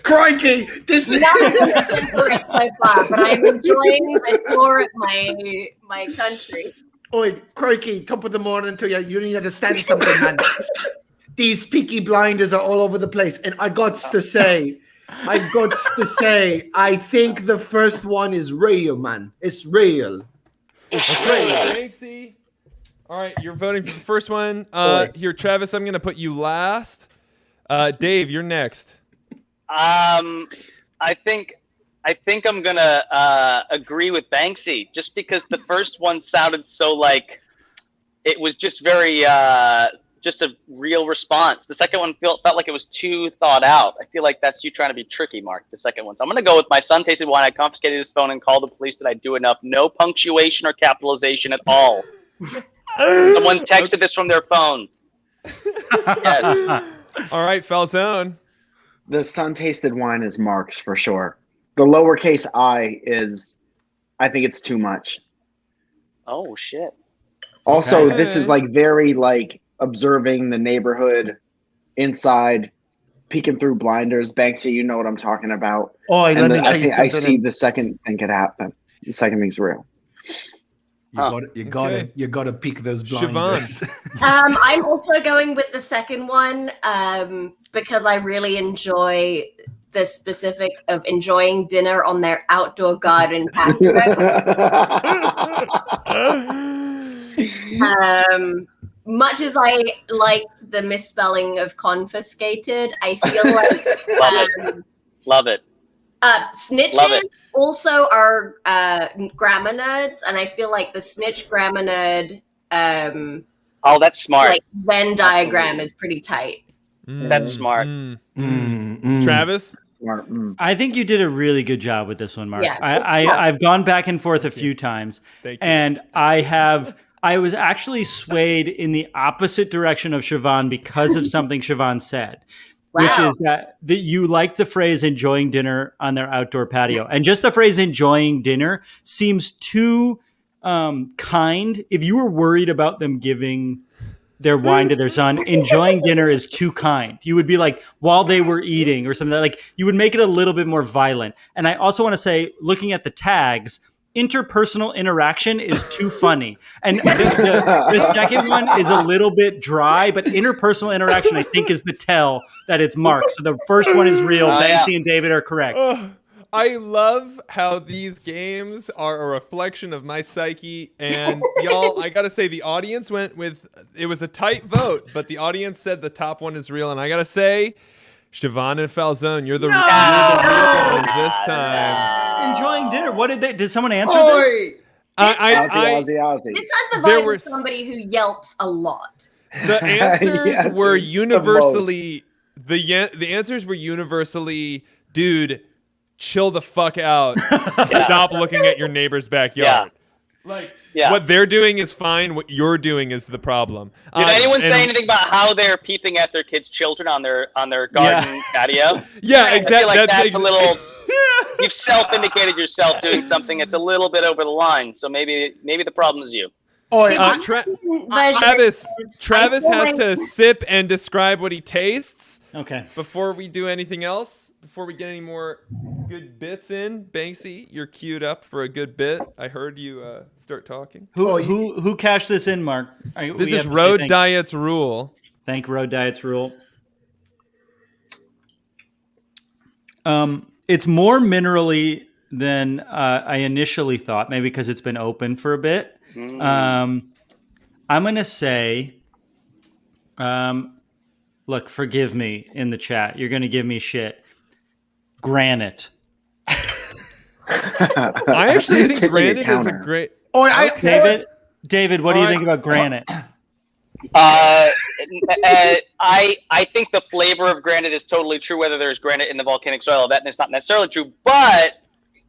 Crikey, this is... Not so far, but I'm enjoying the tour of my country. Oi, crikey, top of the morning to you. You need to understand something, man. these Peaky Blinders are all over the place. And I got to say, I think the first one is real, man. It's real. Banksy. All right, you're voting for the first one. Here, Travis, I'm going to put you last. Dave, you're next. I think I'm gonna agree with Banksy, just because the first one sounded so like it was just very just a real response. The second one felt like it was too thought out. I feel like that's you trying to be tricky, Mark. The second one. So I'm gonna go with my son tasted wine. I confiscated his phone and called the police. Did I do enough? No punctuation or capitalization at all. Someone texted this from their phone. Yes. All right, Falzone. The sun-tasted wine is Mark's for sure. The lowercase I think it's too much. Oh shit. Also, Okay. this is like very like observing the neighborhood inside, peeking through blinders. Banksy, you know what I'm talking about. Oh, let me tell you I something. see the second thing could happen. The second thing's real. You gotta peek those blinders. Siobhan. I'm also going with the second one because I really enjoy the specific of enjoying dinner on their outdoor garden patio. Much as I liked the misspelling of confiscated, I feel like Love it. snitches Love it. also are grammar nerds, and I feel like the snitch grammar nerd Oh, that's smart. like Venn diagram is pretty tight. That's smart. Travis? Smart. I think you did a really good job with this one, Mark. Yeah. I've gone back and forth a few times, Thank you. and I was actually swayed in the opposite direction of Siobhan because of something Siobhan said, which Wow. is that you like the phrase enjoying dinner on their outdoor patio. And just the phrase enjoying dinner seems too kind. If you were worried about them giving their wine to their son, enjoying dinner is too kind. You would be like, while they were eating or something, like you would make it a little bit more violent. And I also want to say, looking at the tags, interpersonal interaction is too funny. And the second one is a little bit dry, but interpersonal interaction, I think, is the tell that it's Mark. So the first one is real. Banksy and David are correct. I love how these games are a reflection of my psyche. And y'all, I got to say, the audience went with, it was a tight vote, but the audience said the top one is real. And I got to say, Siobhan and Falzone, you're the real ones this time. Enjoying dinner. What did someone answer this? Aussie. This has the There vibe were of somebody who yelps a lot. The answers Yeah, were the universally the answers were universally, dude, chill the fuck out. Stop looking at your neighbor's backyard. Like what they're doing is fine. What you're doing is the problem. Did anyone say anything about how they're peeping at their kids' children on their garden patio? Yeah, exactly. I feel like that's a little. You've self-indicated yourself doing something that's a little bit over the line. So maybe the problem is you. Travis has to sip and describe what he tastes. Okay. Before we do anything else, before we get any more good bits in, Banksy, you're queued up for a good bit. I heard you start talking. Who cashed this in, Mark? This is Road Diet's Rule. Thank Road Diet's Rule. It's more minerally than I initially thought, maybe because it's been open for a bit. I'm going to say, look, forgive me in the chat. You're going to give me shit. Granite. I actually think granite is a great... David, what do you think about granite? I think the flavor of granite is totally true, whether there's granite in the volcanic soil. That is not necessarily true, but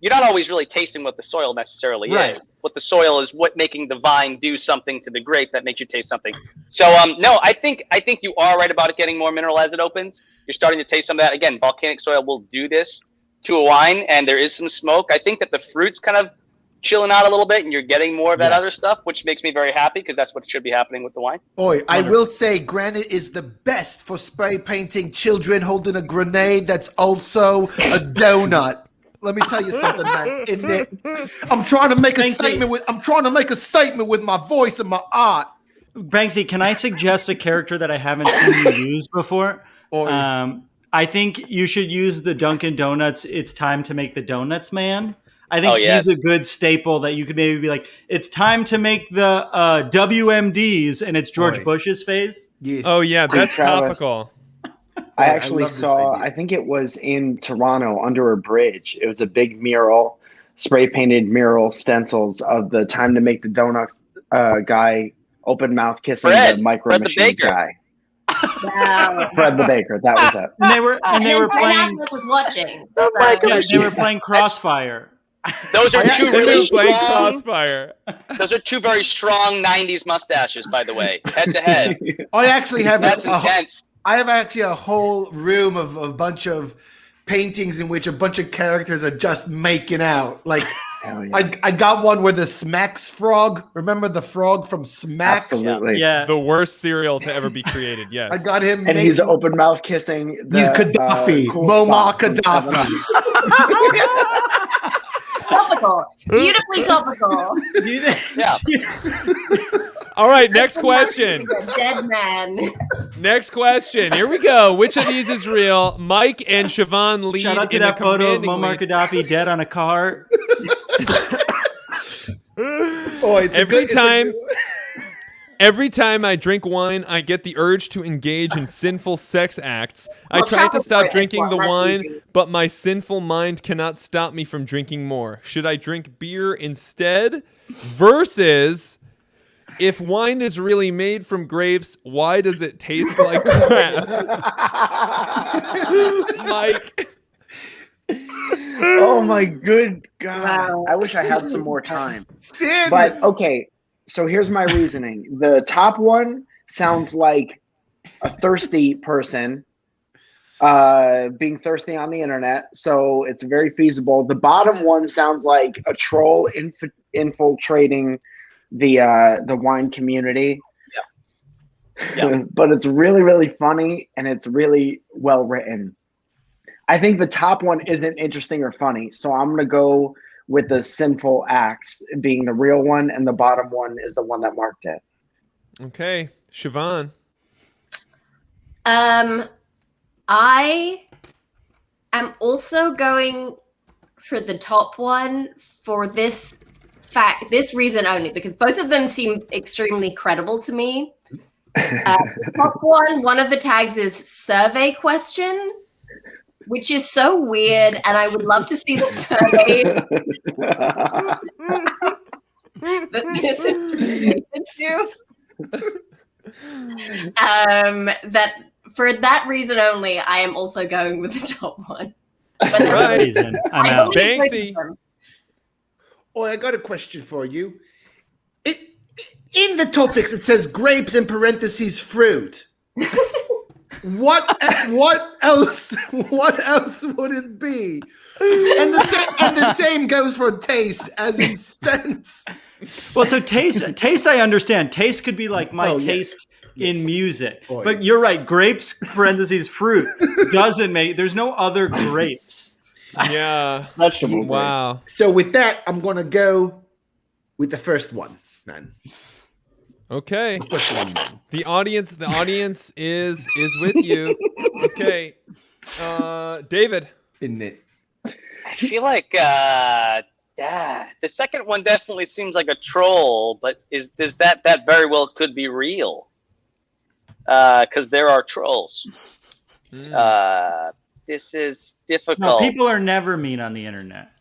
you're not always really tasting what the soil necessarily is. What the soil is what making the vine do something to the grape that makes you taste something. So no, I think you are right about it getting more mineral as it opens. You're starting to taste some of that. Again, volcanic soil will do this to a wine, and there is some smoke. I think that the fruit's kind of chilling out a little bit, and you're getting more of that other stuff, which makes me very happy because that's what should be happening with the wine. I will say granite is the best for spray painting children holding a grenade that's also a donut. Let me tell you something, man. I'm trying to make a statement with my voice and my art. Banksy, can I suggest a character that I haven't seen you use before? I think you should use the Dunkin' Donuts "It's time to make the donuts, man." I think he's a good staple that you could maybe be like, "It's time to make the WMDs," and it's George Bush's face. Yes. Oh yeah, that's Travis. topical. I actually saw, I think it was in Toronto under a bridge. It was a big mural, spray painted mural stencils of the time to make the donuts guy, open mouth kissing the Micro Machines guy. Wow. Fred the Baker, that was it. And they were playing. Was watching. They were playing Crossfire. Those are two really strong. Crossfire. Those are two very strong '90s mustaches, by the way, head to head. I actually have That's intense. I have actually a whole room of a bunch of paintings in which a bunch of characters are just making out. Like, I got one with the Smacks frog. Remember the frog from Smacks? Absolutely. Yeah. The worst cereal to ever be created. Yes. I got him. And he's open mouth kissing He's Gaddafi. cool Muammar spot from Gaddafi. Topical. Beautifully topical. Yeah. All right, next question. Dead man. Next question. Here we go. Which of these is real? Mike and Siobhan lead Shout out to in that a photo of commanding Muammar lead. Gaddafi dead on a car. Every time I drink wine, I get the urge to engage in sinful sex acts. I try to stop drinking the wine, but my sinful mind cannot stop me from drinking more. Should I drink beer instead? Versus, if wine is really made from grapes, why does it taste like crap? Mike. Oh my good God. Wow. I wish I had some more time. Sin. But okay, so here's my reasoning. The top one sounds like a thirsty person being thirsty on the internet, so it's very feasible. The bottom one sounds like a troll infiltrating the wine community. Yeah. But it's really, really funny and it's really well written. I think the top one isn't interesting or funny, so I'm gonna go with the sinful acts being the real one, and the bottom one is the one that marked it. Okay, Siobhan. I am also going for the top one for this reason only, because both of them seem extremely credible to me. Top one of the tags is survey question, which is so weird, and I would love to see the survey that this is related to. That for that reason only, I am also going with the top one. But Right. Reason. I'm out. Banksy. Oh, I got a question for you. In the topics, it says grapes in parentheses fruit. What else? What else would it be? And the same goes for taste, as in sense. Well, so taste, I understand. Taste could be like my taste in music, but you're right. Grapes parentheses fruit doesn't make. There's no other grapes. Yeah. Vegetable. Wow. So with that, I'm gonna go with the first one, man. Okay. First one, man. The audience is with you. Okay. David. Isn't it? I feel like the second one definitely seems like a troll, but is that very well could be real? Because there are trolls. This is difficult. No, people are never mean on the internet.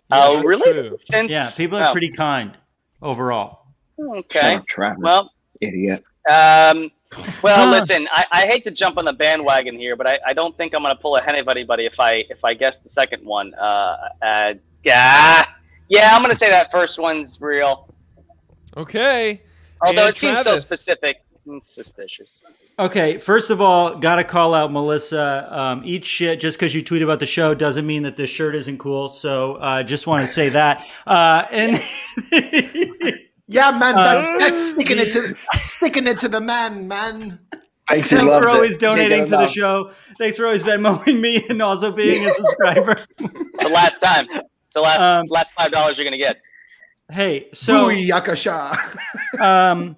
Oh, that's really? true. Yeah, people are pretty kind overall. Okay. Shut up, Travis. Well, idiot. Well, listen, I hate to jump on the bandwagon here, but I don't think I'm going to pull ahead of anybody if I guess the second one. I'm going to say that first one's real. Okay. Although And it seems so Travis. specific and suspicious. Okay, first of all, gotta call out Melissa. Eat shit just because you tweet about the show doesn't mean that this shirt isn't cool. So just want to say that. And Yeah, man, that's sticking it to the man. Thanks for always donating to the show. Thanks for always Venmoing me and also being a subscriber. The last time. It's the last $5 you're going to get. Hey, so Booyakasha.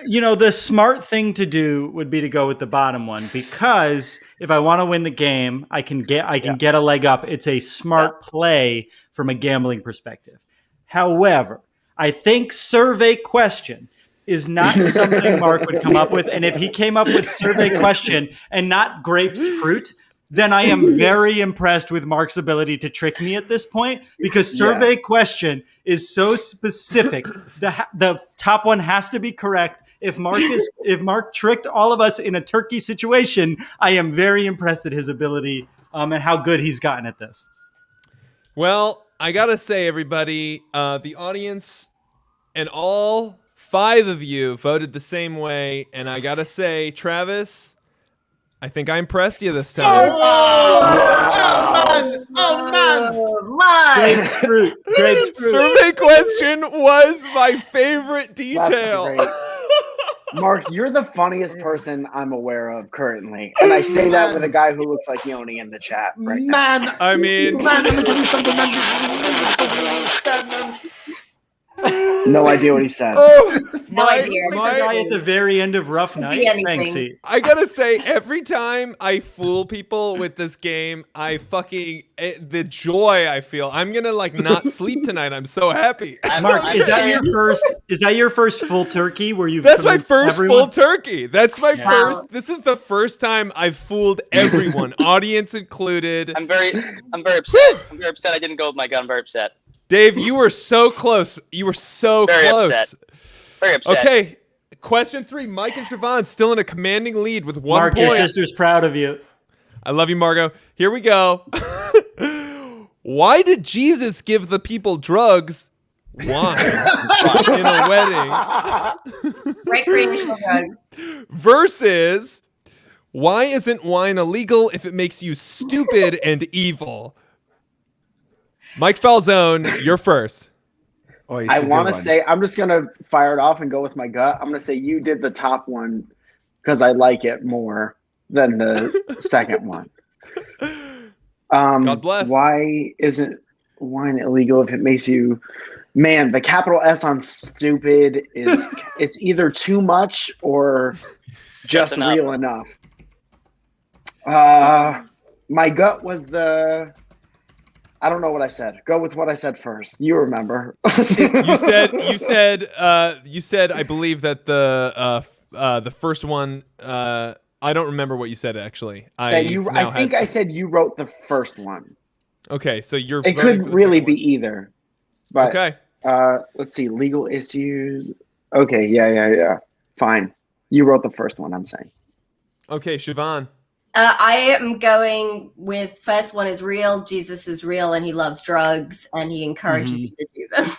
the smart thing to do would be to go with the bottom one, because if I want to win the game, I can get a leg up. It's a smart play from a gambling perspective. However, I think survey question is not something Mark would come up with. And if he came up with survey question and not grapes fruit, then I am very impressed with Mark's ability to trick me at this point, because survey question is so specific. The top one has to be correct. If Mark tricked all of us in a turkey situation, I am very impressed at his ability and how good he's gotten at this. Well, I gotta say, everybody, the audience and all 5 of you voted the same way, and I gotta say, Travis, I think I impressed you this time. Oh man! Grapes fruit. Survey question was my favorite detail. That's great. Mark, you're the funniest person I'm aware of currently, and I say that with a guy who looks like Yoni in the chat right now. Man, I mean, let me tell you something, man. No idea what he said. No idea. The guy at the very end of Rough Night. Banksy. I gotta say, every time I fool people with this game, the joy I feel. I'm gonna not sleep tonight. I'm so happy. Mark, is that your first full turkey where you've That's my first everyone? full turkey. That's my first. This is the first time I've fooled everyone, audience included. I'm very upset. I'm very upset I didn't go with my gun. I'm very upset. Dave, you were so close. You were so Very close. upset. Very upset. Okay, question 3. Mike and Siobhan still in a commanding lead with 1 Mark, point. your sister's proud of you. I love you, Margot. Here we go. Why did Jesus give the people drugs? Wine in a wedding? Recreational drug. Versus, why isn't wine illegal if it makes you stupid and evil? Mike Falzone, you're first. I want to say, I'm just going to fire it off and go with my gut. I'm going to say you did the top one because I like it more than the second one. God bless. Why isn't wine illegal if it makes you... Man, the capital S on stupid is it's either too much or just real enough. My gut was I don't know what I said. Go with what I said first. You remember. You said I believe that the first one I don't remember what you said actually. I think I said you wrote the first one. Okay, so it could really be either. But okay. Let's see, legal issues. Okay, yeah. Fine. You wrote the first one, I'm saying. Okay, Siobhan. I am going with first one is real. Jesus is real and he loves drugs and he encourages you to do them.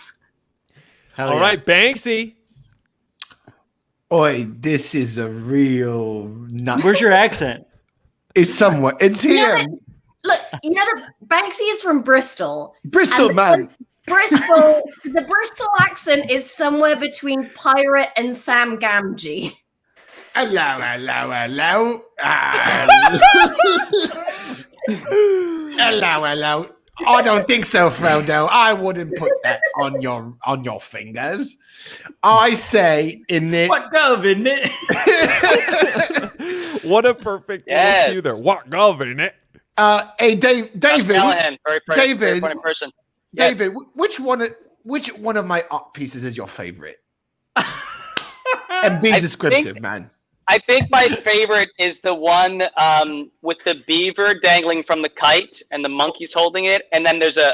All right, Banksy. Oi, this is a real nut. Where's your accent? It's somewhere. It's here. Look, that Banksy is from Bristol. Bristol, man. The Bristol accent is somewhere between pirate and Sam Gamgee. Hello. Hello. I don't think so, Frodo. I wouldn't put that on your fingers. I say in it. What gov, isn't it? What a perfect cue there. What gov, isn't it? Hey, David. Callahan, very David. funny person. David, which one of my art pieces is your favorite? And be descriptive, man. I think my favorite is the one with the beaver dangling from the kite and the monkey's holding it, and then there's a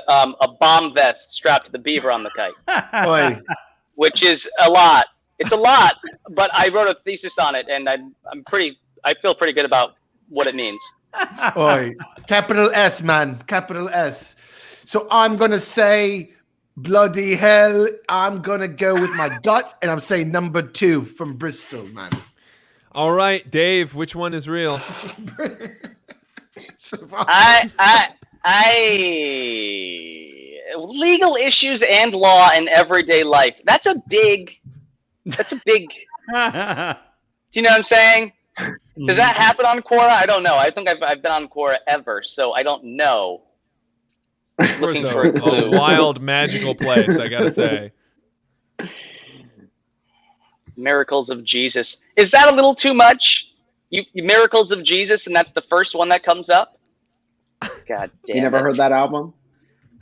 bomb vest strapped to the beaver on the kite, which is a lot. It's a lot, but I wrote a thesis on it, and I feel pretty good about what it means. Oi, capital S, man, capital S. So I'm gonna say, bloody hell, I'm gonna go with my gut, and I'm saying number 2 from Bristol, man. All right, Dave, which one is real? Legal issues and law in everyday life. That's a big. Do you know what I'm saying? Does that happen on Quora? I don't know. I think I've been on Quora ever, so I don't know. Looking for a wild, magical place, I gotta say. Miracles of Jesus. Is that a little too much? You Miracles of Jesus, and that's the first one that comes up? God damn. You never heard that album?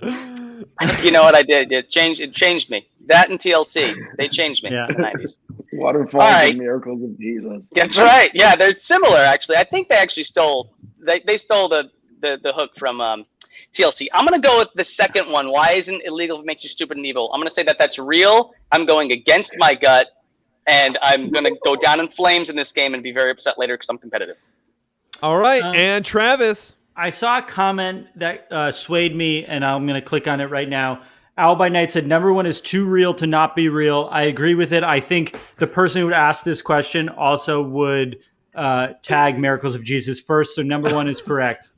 You know what I did? It changed me. That and TLC, they changed me in the 90s. Waterfalls and Miracles of Jesus. That's right. Yeah, they're similar actually. I think they actually stole the hook from TLC. I'm gonna go with the second one. Why isn't illegal if it makes you stupid and evil? I'm gonna say that's real. I'm going against my gut, and I'm gonna go down in flames in this game and be very upset later because I'm competitive. All right, and Travis. I saw a comment that swayed me, and I'm going to click on it right now. Owl by Night said, number one is too real to not be real. I agree with it. I think the person who would ask this question also would tag Miracles of Jesus first. So number one is correct.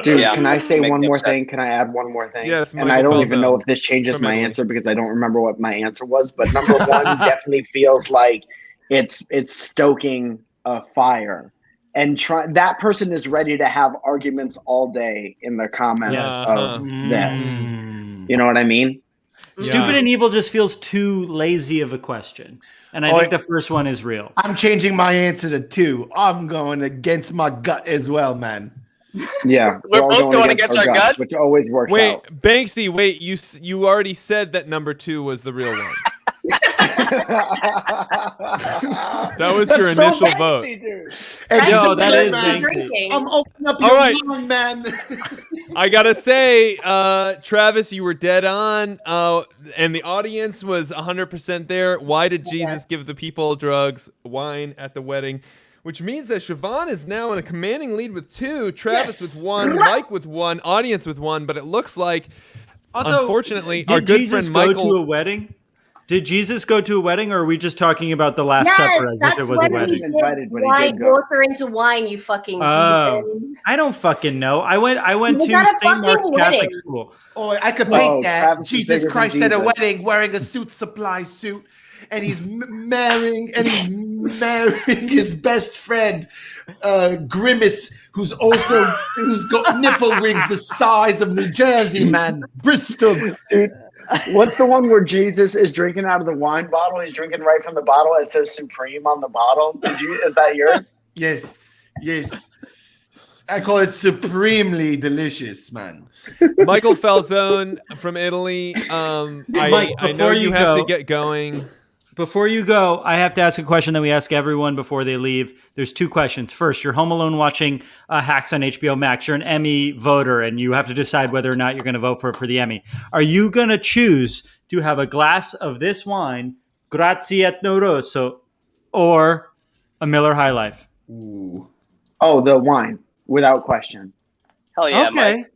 Dude, can I say one more thing? Can I add one more thing? Yes, and I don't even know if this changes my answer because I don't remember what my answer was. But number one definitely feels like it's stoking a fire. And that person is ready to have arguments all day in the comments of this. You know what I mean? Stupid and evil just feels too lazy of a question. And I think the first one is real. I'm changing my answer to 2. I'm going against my gut as well, man. Yeah. We're both going against our gut, which always works out. Banksy, wait, you already said that number 2 was the real one. That was your initial vote. No, that is Banksy. I'm opening up your mind, man. I gotta say, Travis, you were dead on, and the audience was 100% there. Why did Jesus give the people drugs, wine at the wedding? Which means that Siobhan is now in a commanding lead with 2, Travis with 1, Mike with 1, audience with 1. But it looks like, also, unfortunately, our good friend Michael. Go to a wedding? Did Jesus go to a wedding, or are we just talking about the Last Supper as if it was a wedding? Water into wine, you fucking heathen. I don't fucking know. I went to St. Mark's Catholic School. Oh, I could paint that. Jesus Christ at a wedding wearing a suit supply suit, and he's marrying his best friend, Grimace, who's got nipple rings the size of New Jersey, man. Bristol. Dude. What's the one where Jesus is drinking out of the wine bottle? He's drinking right from the bottle. It says Supreme on the bottle. Is that yours? Yes. I call it supremely delicious, man. Michael Falzone from Italy. Mike, I know you have to get going. Before you go, I have to ask a question that we ask everyone before they leave. There's 2 questions. First, you're home alone watching Hacks on HBO Max. You're an Emmy voter, and you have to decide whether or not you're going to vote for the Emmy. Are you going to choose to have a glass of this wine, Grazie Etno Rosso, or a Miller High Life? Ooh. Oh, the wine, without question. Hell yeah, okay. Mike.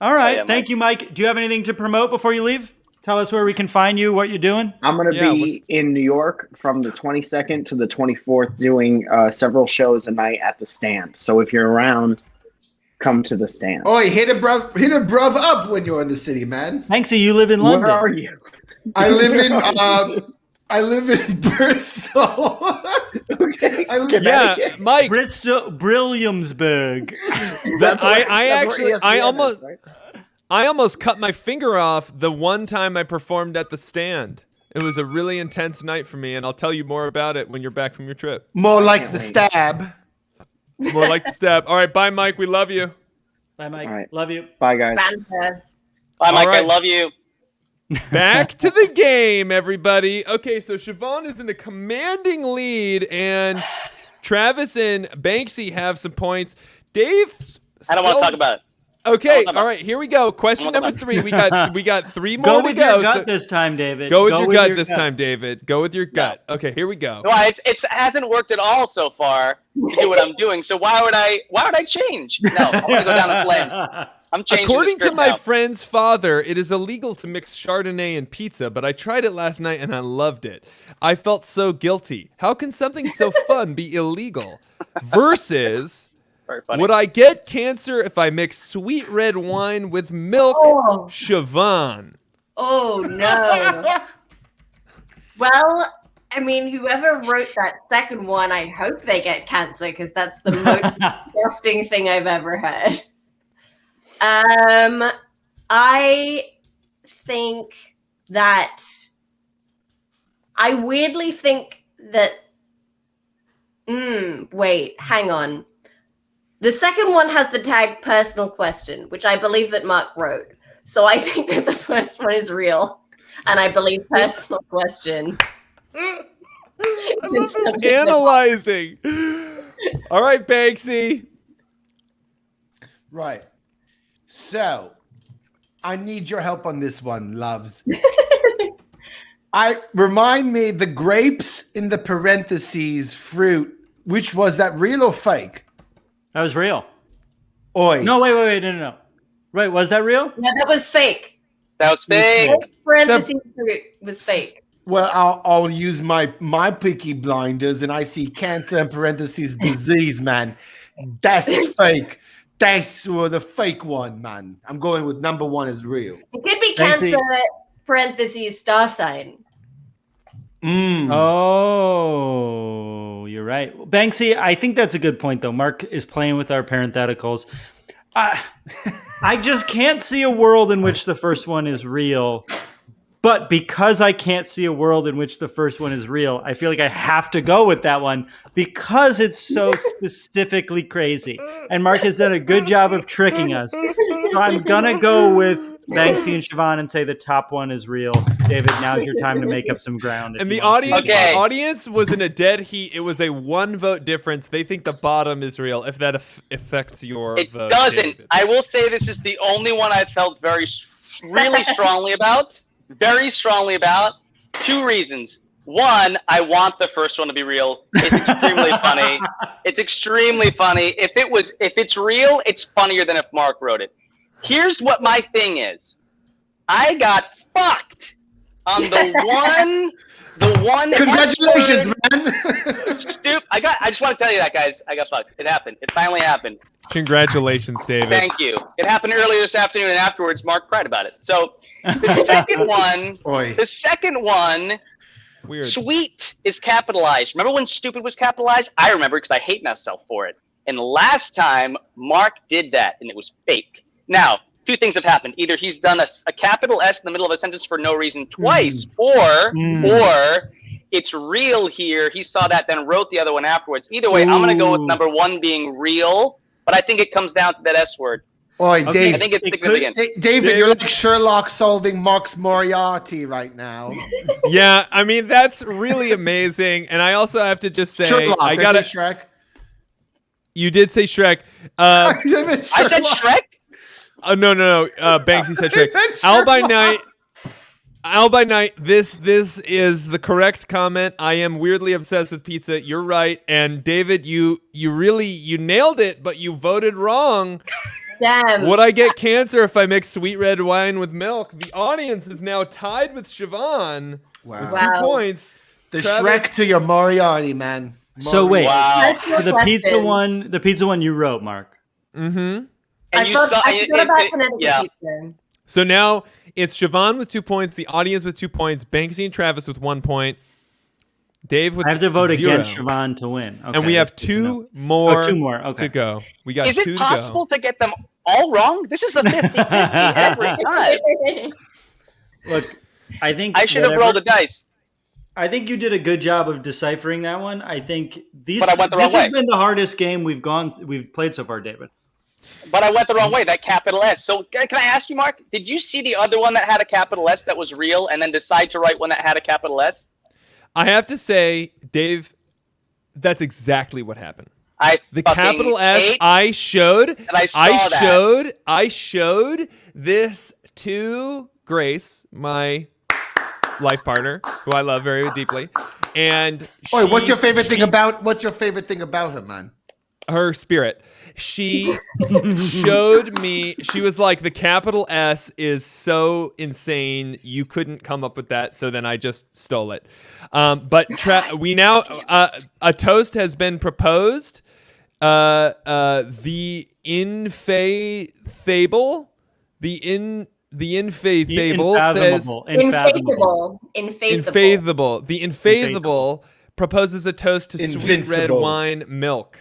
All right. Thank you, Mike. Do you have anything to promote before you leave? Tell us where we can find you, what you're doing. I'm going to be in New York from the 22nd to the 24th doing several shows a night at the Stand. So if you're around, come to the Stand. Oh, hit a bruv up when you're in the city, man. Banksy, you live in London. Where are you? I live in Bristol. Okay. Mike. Bristol, Brilliamsburg. I almost cut my finger off the one time I performed at the Stand. It was a really intense night for me, and I'll tell you more about it when you're back from your trip. More like the stab. More like the stab. All right, bye, Mike. We love you. Bye, Mike. All right. Love you. Bye, guys. Bye, Mike. Right. I love you. Back to the game, everybody. Okay, so Siobhan is in a commanding lead, and Travis and Banksy have some points. Dave, I don't want to talk about it. Okay, all right, here we go. Question number 3. We got 3 more go to with go. Your gut this time, David. Go with your gut this time, David. Go with your gut. Okay, here we go. No, it hasn't worked at all so far to do what I'm doing. So why would I change? No, I want to go down in flames. I'm changing. According to my now. friend's father, it is illegal to mix Chardonnay and pizza, but I tried it last night and I loved it. I felt so guilty. How can something so fun be illegal? Versus, would I get cancer if I mix sweet red wine with milk? Oh. Siobhan. Oh, no. Well, I mean, whoever wrote that second one, I hope they get cancer because that's the most disgusting thing I've ever heard. I think that I weirdly think that. Wait, hang on. The second one has the tag personal question, which I believe that Mark wrote. So I think that the first one is real. And I believe personal question. I love this analyzing. All right, Banksy. Right. So, I need your help on this one, loves. Remind me the grapes in the parentheses fruit. Which was that, real or fake? That was real. Oi. No, wait, no. Right, was that real? Yeah, that was fake. That was fake. Parentheses fruit was fake. Well, I'll use my picky blinders, and I see cancer in parentheses disease, man. That's fake. That's the fake one, man. I'm going with number one is real. It could be Cancer parentheses star sign. Oh, you're right. Banksy, I think that's a good point, though. Mark is playing with our parentheticals. I just can't see a world in which the first one is real. But because I can't see a world in which the first one is real, I feel like I have to go with that one because it's so specifically crazy. And Mark has done a good job of tricking us. So I'm going to go with Banksy and Siobhan and say the top one is real. David, now's your time to make up some ground. And the audience was in a dead heat. It was a 1-vote difference. They think the bottom is real. If that affects your vote. It doesn't. David. I will say this is the only one I felt really strongly about. Very strongly about. 2 reasons. One, I want the first one to be real. It's extremely funny. It's extremely funny. If it's real, it's funnier than if Mark wrote it. Here's what my thing is. I got fucked on the one. Congratulations, man. I just want to tell you that, guys. I got fucked. It happened. It finally happened. Congratulations, David. Thank you. It happened earlier this afternoon, and afterwards, Mark cried about it. So the second one, weird. Sweet is capitalized. Remember when stupid was capitalized? I remember because I hate myself for it. And last time, Mark did that, and it was fake. Now, 2 things have happened. Either he's done a capital S in the middle of a sentence for no reason twice, or it's real here. He saw that, then wrote the other one afterwards. Either way, I'm going to go with number 1 being real, but I think it comes down to that S word. Boy, Dave, I think it's significant. David, you're like Sherlock solving Mark's Moriarty right now. Yeah, I mean, that's really amazing. And I also have to just say, Sherlock, I got it. Shrek. You did say Shrek. I said Shrek? No. Banksy said Shrek. Al by night. This is the correct comment. I am weirdly obsessed with pizza. You're right. And David, you nailed it, but you voted wrong. Damn. Would I get cancer if I mix sweet red wine with milk? The audience is now tied with Siobhan with 2 points. The Travis, Shrek to your Moriarty, man. So wait, the question. pizza one you wrote, Mark. Mm-hmm. I thought about Connecticut pizza. So now it's Siobhan with 2 points, the audience with 2 points, Banksy and Travis with 1 point, Dave with 0. I have to vote against Siobhan to win. Okay, and we have 2 more, okay. to go. We got 2 to go. Is it possible to get them all wrong? This is a 50-50 every time. Look, I think I should have rolled the dice. I think you did a good job of deciphering that one. I think But I went the wrong this way. has been the hardest game we've played so far, David. But I went the wrong way, that capital S. So can I ask you, Mark, did you see the other one that had a capital S that was real and then decide to write one that had a capital S? I have to say, Dave, that's exactly what happened. The fucking capital S hate I showed. that I showed this to Grace, my life partner, who I love very deeply. And what's your favorite thing about her, man? Her spirit. She showed me, she was like, the capital S is so insane, you couldn't come up with that, so then I just stole it. But we now, a toast has been proposed. The infaithable says... The infaithable proposes a toast to sweet red wine milk.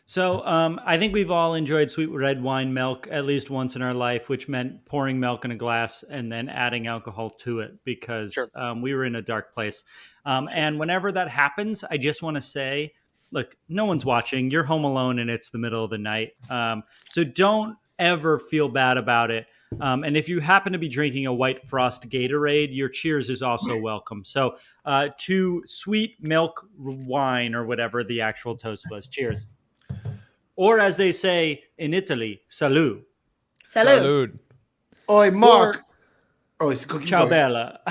So I think we've all enjoyed sweet red wine milk at least once in our life, which meant pouring milk in a glass and then adding alcohol to it because we were in a dark place. And whenever that happens, I just want to say, look, no one's watching. You're home alone and it's the middle of the night. So don't ever feel bad about it. And if you happen to be drinking a White Frost Gatorade, your cheers is also welcome. So to sweet milk wine or whatever the actual toast was, cheers. Or as they say in Italy, salud. Salud. Oi, Mark. It's cookie. Ciao bella.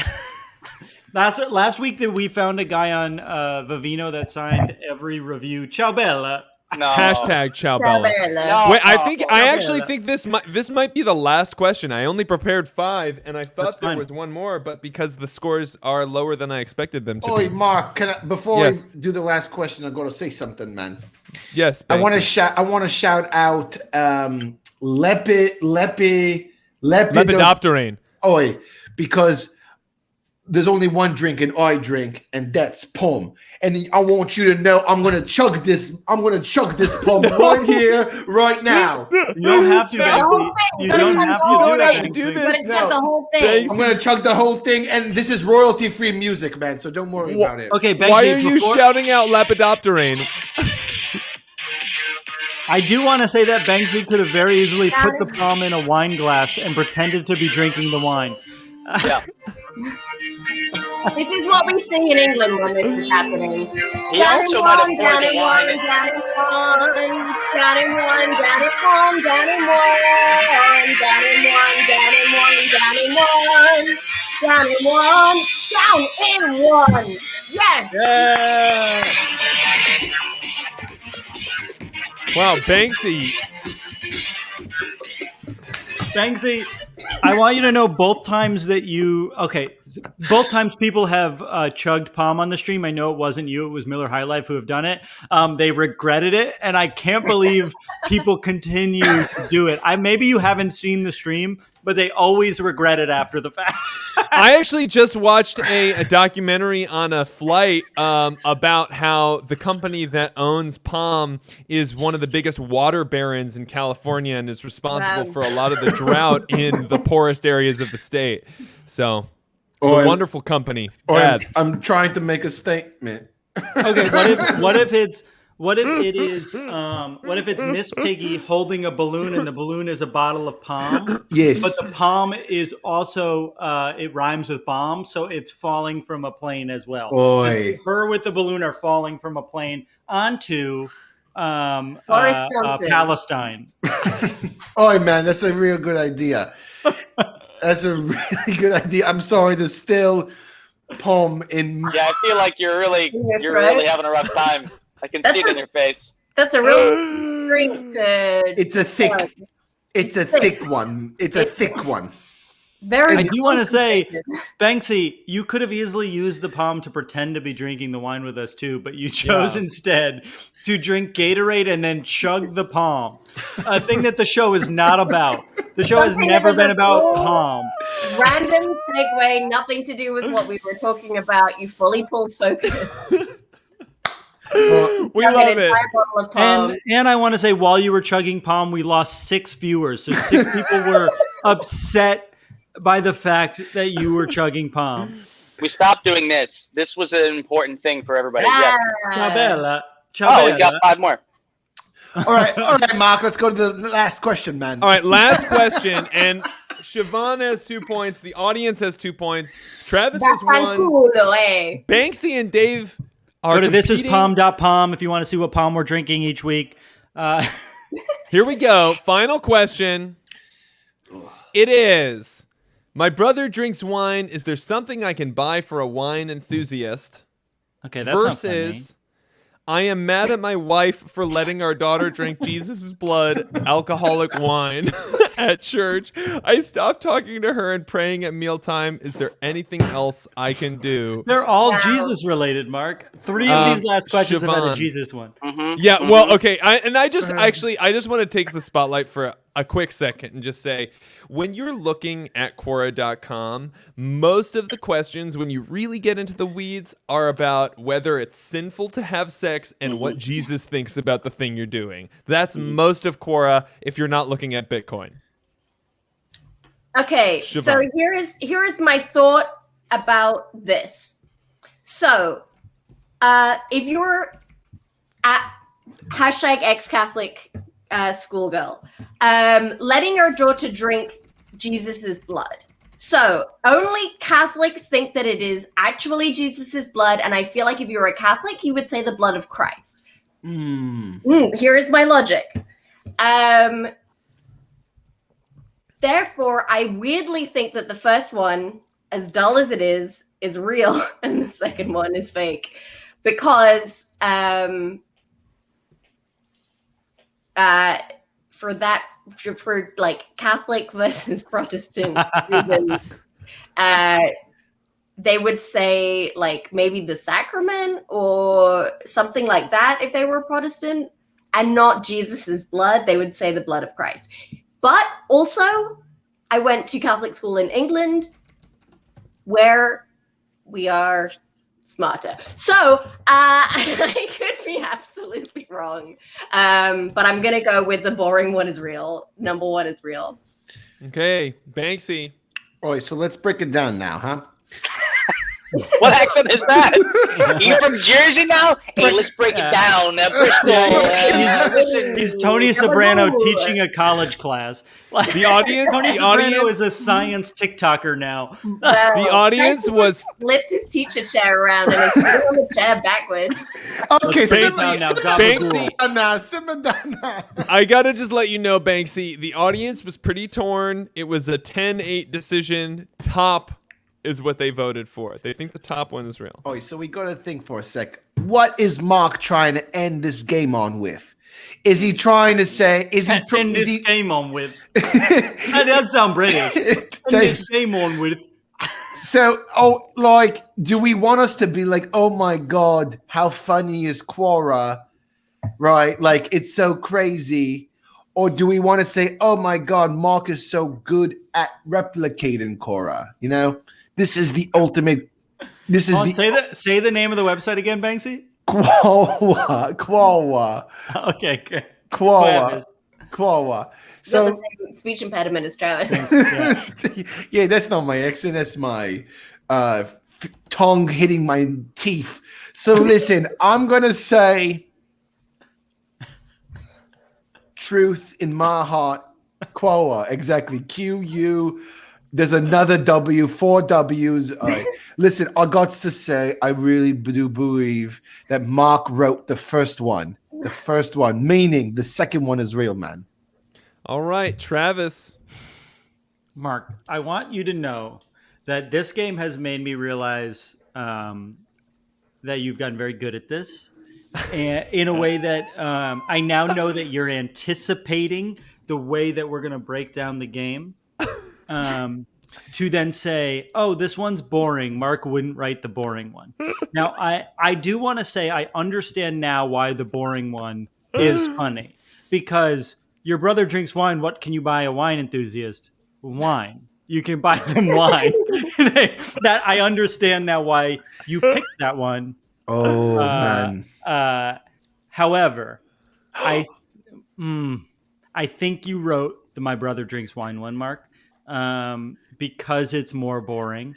Last week that we found a guy on Vivino that signed every review. Ciao bella. No. Hashtag Ciao Bella. No. Wait, I actually think this might be the last question. I only prepared 5, and I thought there was one more, but because the scores are lower than I expected them to Oi, be. Mark, before Yes. I do the last question, I'm going to say something, man. Yes, I want to Banksy. shout out Lepidopterane. Oi, because there's only one drink and I drink, and that's Pom. And I want you to know I'm gonna chug this. I'm gonna chug this Pom right here, right now. You don't have to. Banksy. You don't have to do this. No. The whole thing. I'm gonna chug the whole thing, and this is royalty-free music, man. So don't worry about it. Okay, Banksy, Why are you shouting out Lepidopterane? I do want to say that Banksy could have very easily put the palm in a wine glass and pretended to be drinking the wine. Yeah. This is what we sing in England when this is happening. He also might have poured the wine. Down in one, down in one, down in one, down in one, down in one, down in one, down in one, down in one, down in one. Yes. Yeah. Wow, Banksy. Banksy, I want you to know both times people have chugged palm on the stream. I know it wasn't you, it was Miller High Life who have done it. They regretted it, and I can't believe people continue to do it. Maybe you haven't seen the stream, but they always regret it after the fact. I actually just watched a documentary on a flight about how the company that owns Palm is one of the biggest water barons in California and is responsible for a lot of the drought in the poorest areas of the state. So, a wonderful company. I'm trying to make a statement. Okay, what if it's Miss Piggy holding a balloon and the balloon is a bottle of palm? Yes. But the palm is also it rhymes with bomb, so it's falling from a plane as well. Oi. So her with the balloon are falling from a plane onto Palestine. Oh man, that's a real good idea. That's a really good idea. I'm sorry to still Pom in. Yeah, I feel like you're really having a rough time. I can see it in your face. That's a real drink to. It's a thick one. It's a thick one. Very. I do want to say, Banksy, you could have easily used the palm to pretend to be drinking the wine with us too, but you chose instead to drink Gatorade and then chug the palm. A thing that the show is not about. The show has never been about palm. Random segue, nothing to do with what we were talking about. You fully pulled focus. Well, we love it. And I want to say, while you were chugging palm, we lost 6 viewers. So 6 people were upset by the fact that you were chugging palm. We stopped doing this. This was an important thing for everybody. Yeah. Ciao bella. Oh, we got 5 more. All right, Mark. Let's go to the last question, man. All right, last question. And Siobhan has 2 points. The audience has 2 points. Travis has 1. Banksy and Dave are Go to competing. thisispalm.com if you want to see what palm we're drinking each week. Here we go. Final question. It is, my brother drinks wine. Is there something I can buy for a wine enthusiast? Okay, that's not funny. Versus, I am mad at my wife for letting our daughter drink Jesus' blood, alcoholic wine at church. I stopped talking to her and praying at mealtime. Is there anything else I can do? They're all Jesus related, Mark. 3 of these last questions have had a Jesus one. Mm-hmm. Yeah, well, okay. I just want to take the spotlight for a quick second and just say, when you're looking at Quora.com, most of the questions, when you really get into the weeds, are about whether it's sinful to have sex and what Jesus thinks about the thing you're doing. That's most of Quora if you're not looking at Bitcoin. Okay, Siobhan. so here is my thought about this. So, if you're at #ex-Catholic schoolgirl, letting your daughter drink Jesus's blood. So only Catholics think that it is actually Jesus's blood, and I feel like if you were a Catholic, you would say the blood of Christ. Here is my logic. Therefore, I weirdly think that the first one, as dull as it is real, and the second one is fake, because for like Catholic versus Protestant reasons, they would say like maybe the sacrament or something like that if they were Protestant, and not Jesus's blood. They would say the blood of Christ. But also, I went to Catholic school in England, where we are smarter. So I could be absolutely wrong. But I'm going to go with the boring one is real. Number one is real. Okay, Banksy. All right, so let's break it down now, huh? What accent is that? You from Jersey now? Hey, let's break it down. He's Tony Soprano teaching a college class. The audience, Tony Soprano is a science TikToker now. The audience was flipped his teacher chair around and he's put on the chair backwards. Okay, Banksy. Simmer down now. I gotta just let you know, Banksy, the audience was pretty torn. It was a 10-8 decision. Top is what they voted for. They think the top one is real. Oh, so we got to think for a sec. What is Mark trying to end this game on with? Is he trying to say? Game on with? That does sound British. End this game on with. So, do we want us to be like, oh my god, how funny is Quora, right? Like it's so crazy, or do we want to say, oh my god, Mark is so good at replicating Quora? You know. This is the ultimate. Say the name of the website again, Banksy. Quawa. Okay, good. Quawa. So speech impediment is Travis. Yeah, that's not my accent. That's my tongue hitting my teeth. So listen, I'm gonna say truth in my heart. Quawa, exactly. QU. There's another W, 4 W's. Listen, I got to say, I really do believe that Mark wrote the first one. The first one, meaning the second one is real, man. All right, Travis. Mark, I want you to know that this game has made me realize that you've gotten very good at this. And in a way that I now know that you're anticipating the way that we're going to break down the game. To then say, oh, this one's boring. Mark wouldn't write the boring one. Now, I do want to say I understand now why the boring one is funny. Because your brother drinks wine. What can you buy a wine enthusiast? Wine. You can buy them wine. That I understand now why you picked that one. Oh, man. However, I think you wrote the My Brother Drinks Wine one, Mark. Because it's more boring.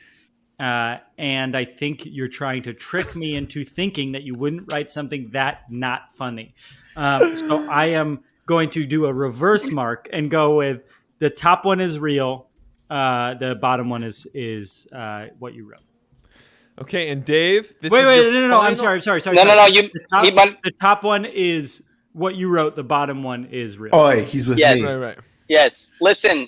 And I think you're trying to trick me into thinking that you wouldn't write something that not funny. So I am going to do a reverse Mark and go with the top one is real. The bottom one is what you wrote. Okay, and Dave, no. I'm sorry. No. The top one is what you wrote. The bottom one is real. Oh, he's with me. Right. Yes. Listen,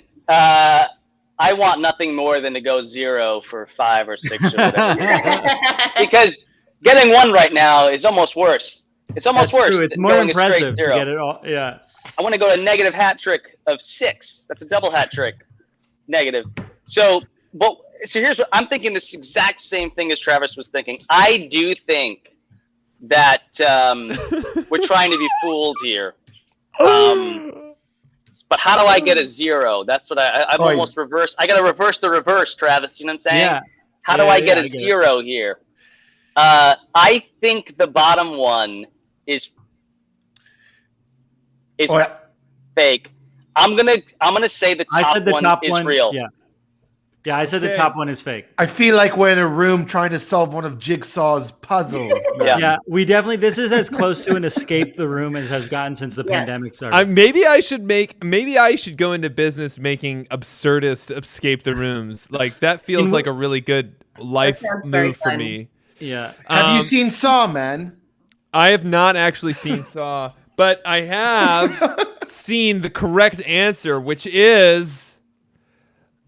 I want nothing more than to go 0 for 5 or 6 or whatever. Because getting 1 right now is almost worse. It's almost worse. True. It's more impressive to get it all. Yeah. I want to go to negative hat trick of 6. That's a double hat trick. Negative. So here's what I'm thinking. This exact same thing as Travis was thinking. I do think that we're trying to be fooled here. But how do I get a 0? That's what I've almost reversed. I got to reverse the reverse, Travis. You know what I'm saying? Yeah. How do I get a 0 here? I think the bottom one is fake. I'm gonna say the top one is real. Yeah. Yeah, I said the top one is fake. I feel like we're in a room trying to solve one of Jigsaw's puzzles. Yeah, we definitely. This is as close to an escape the room as has gotten since the pandemic started. Maybe I should go into business making absurdist escape the rooms. Like that feels like a really good life move for me. Yeah. Have you seen Saw, man? I have not actually seen Saw, but I have seen the correct answer, which is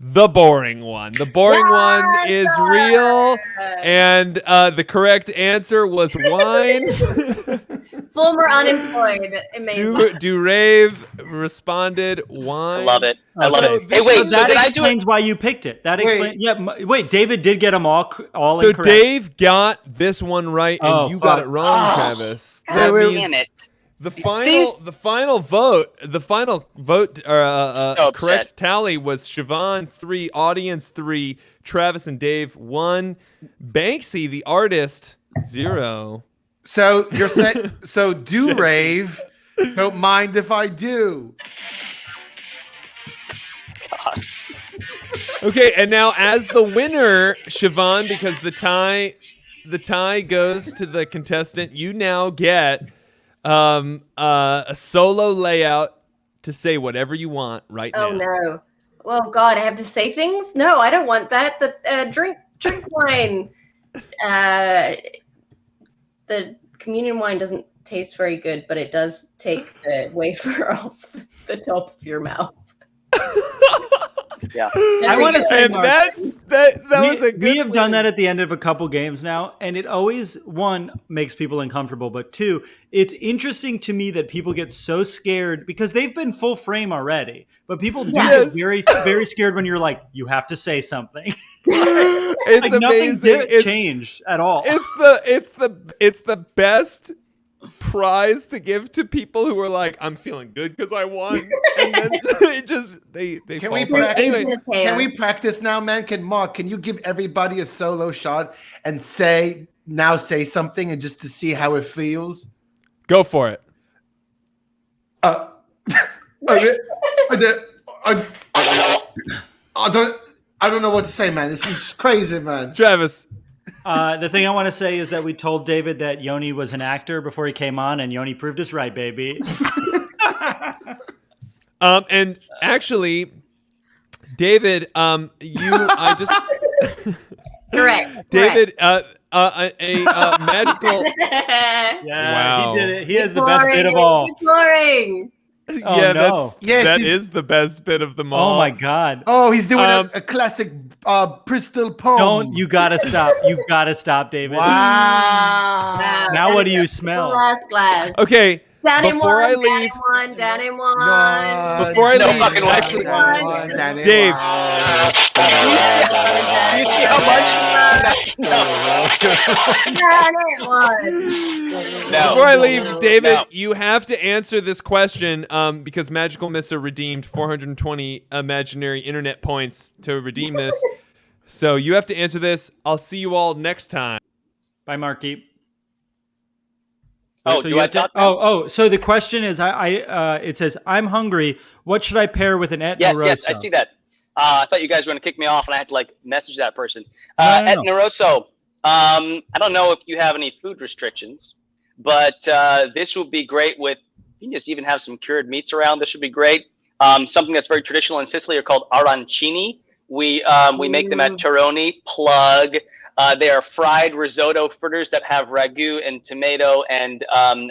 the boring one. The boring one is real, and the correct answer was wine. Former unemployed. Durave responded wine. I love it. I love it. Hey, wait. That did I do it? explains why you picked it. That explains. Yeah. Wait. David did get them all So incorrect. Dave got this one right, and you got it wrong, Travis. God That damn means it. the final vote, correct tally was Siobhan 3, audience 3, Travis and Dave 1, Banksy the artist 0. So you're saying, so do rave. Don't mind if I do. Okay, and now as the winner, Siobhan, because the tie goes to the contestant, you now get a solo layout to say whatever you want right now. Oh no! Well, God, I have to say things. No, I don't want that. The drink wine. The communion wine doesn't taste very good, but it does take the wafer off the top of your mouth. Yeah. I want to say, Mark, that was a good we have done win. that at the end of a couple games now, and it always, one, makes people uncomfortable, but two, it's interesting to me that people get so scared because they've been full frame already, but people do get very, very scared when you're like, you have to say something. It's like nothing amazing. did change at all. It's the best prize to give to people who are like, I'm feeling good because I won, and then they Can fall we apart. practice? Anyway, Can we practice now, man? Can you give everybody a solo shot and say something and just to see how it feels? go for it. I don't know what to say, man. This is crazy, man. Travis. The thing I want to say is that we told David that Yoni was an actor before he came on, and Yoni proved us right, baby. And actually, David, I just Correct. David, a magical. Yeah, Wow. he did it. He has the best bit of all. Boring. Oh, Yeah, no. that is the best bit of them all. Oh my God. Oh, he's doing a classic Bristol poem. Don't, you gotta stop. You gotta stop, David. Wow. Now what do you The smell? last glass. Okay, Down in before one, I leave, down in one. before I No leave, fucking way. actually, Dave. Dave. You see how much? Down in one. No. Before I leave, David, No. you have to answer this question because Magical Mister redeemed 420 imaginary internet points to redeem this. So you have to answer this. I'll see you all next time. By Marky. Oh, So do you I have to- talk now? Oh, so the question is, it says, I'm hungry. What should I pair with an Etna Rosso? Yes, I see that. I thought you guys were going to kick me off, and I had to message that person. No. Etna Rosso. I don't know if you have any food restrictions, but this would be great with. You can just even have some cured meats around. This would be great. Something that's very traditional in Sicily are called arancini. We make them at Toroni. Plug. They are fried risotto fritters that have ragu and tomato and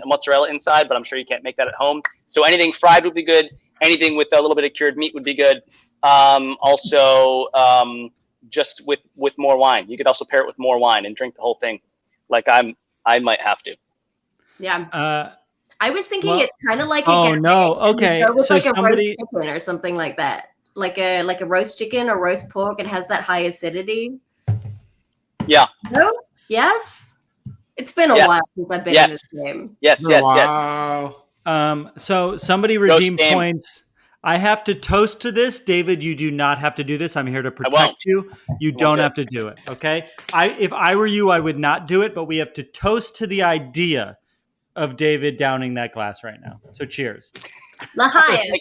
mozzarella inside, but I'm sure you can't make that at home. So anything fried would be good. Anything with a little bit of cured meat would be good. Also, just with more wine. You could also pair it with more wine and drink the whole thing. Like I might have to. Yeah. I was thinking well- it's kind of like Oh, a no. Okay. With So like a somebody- roast chicken or something like that. Like a roast chicken or roast pork. It has that high acidity. Yeah. No? Yes? It's been a Yeah. while since I've been Yes. in this game. Yes. Wow. So somebody redeemed game. points. I have to toast to this. David, you do not have to do this. I'm here to won't. protect you. You don't do it. have to do it. Okay. If I were you, I would not do it, but we have to toast to the idea of David downing that glass right now. So cheers. L'chaim.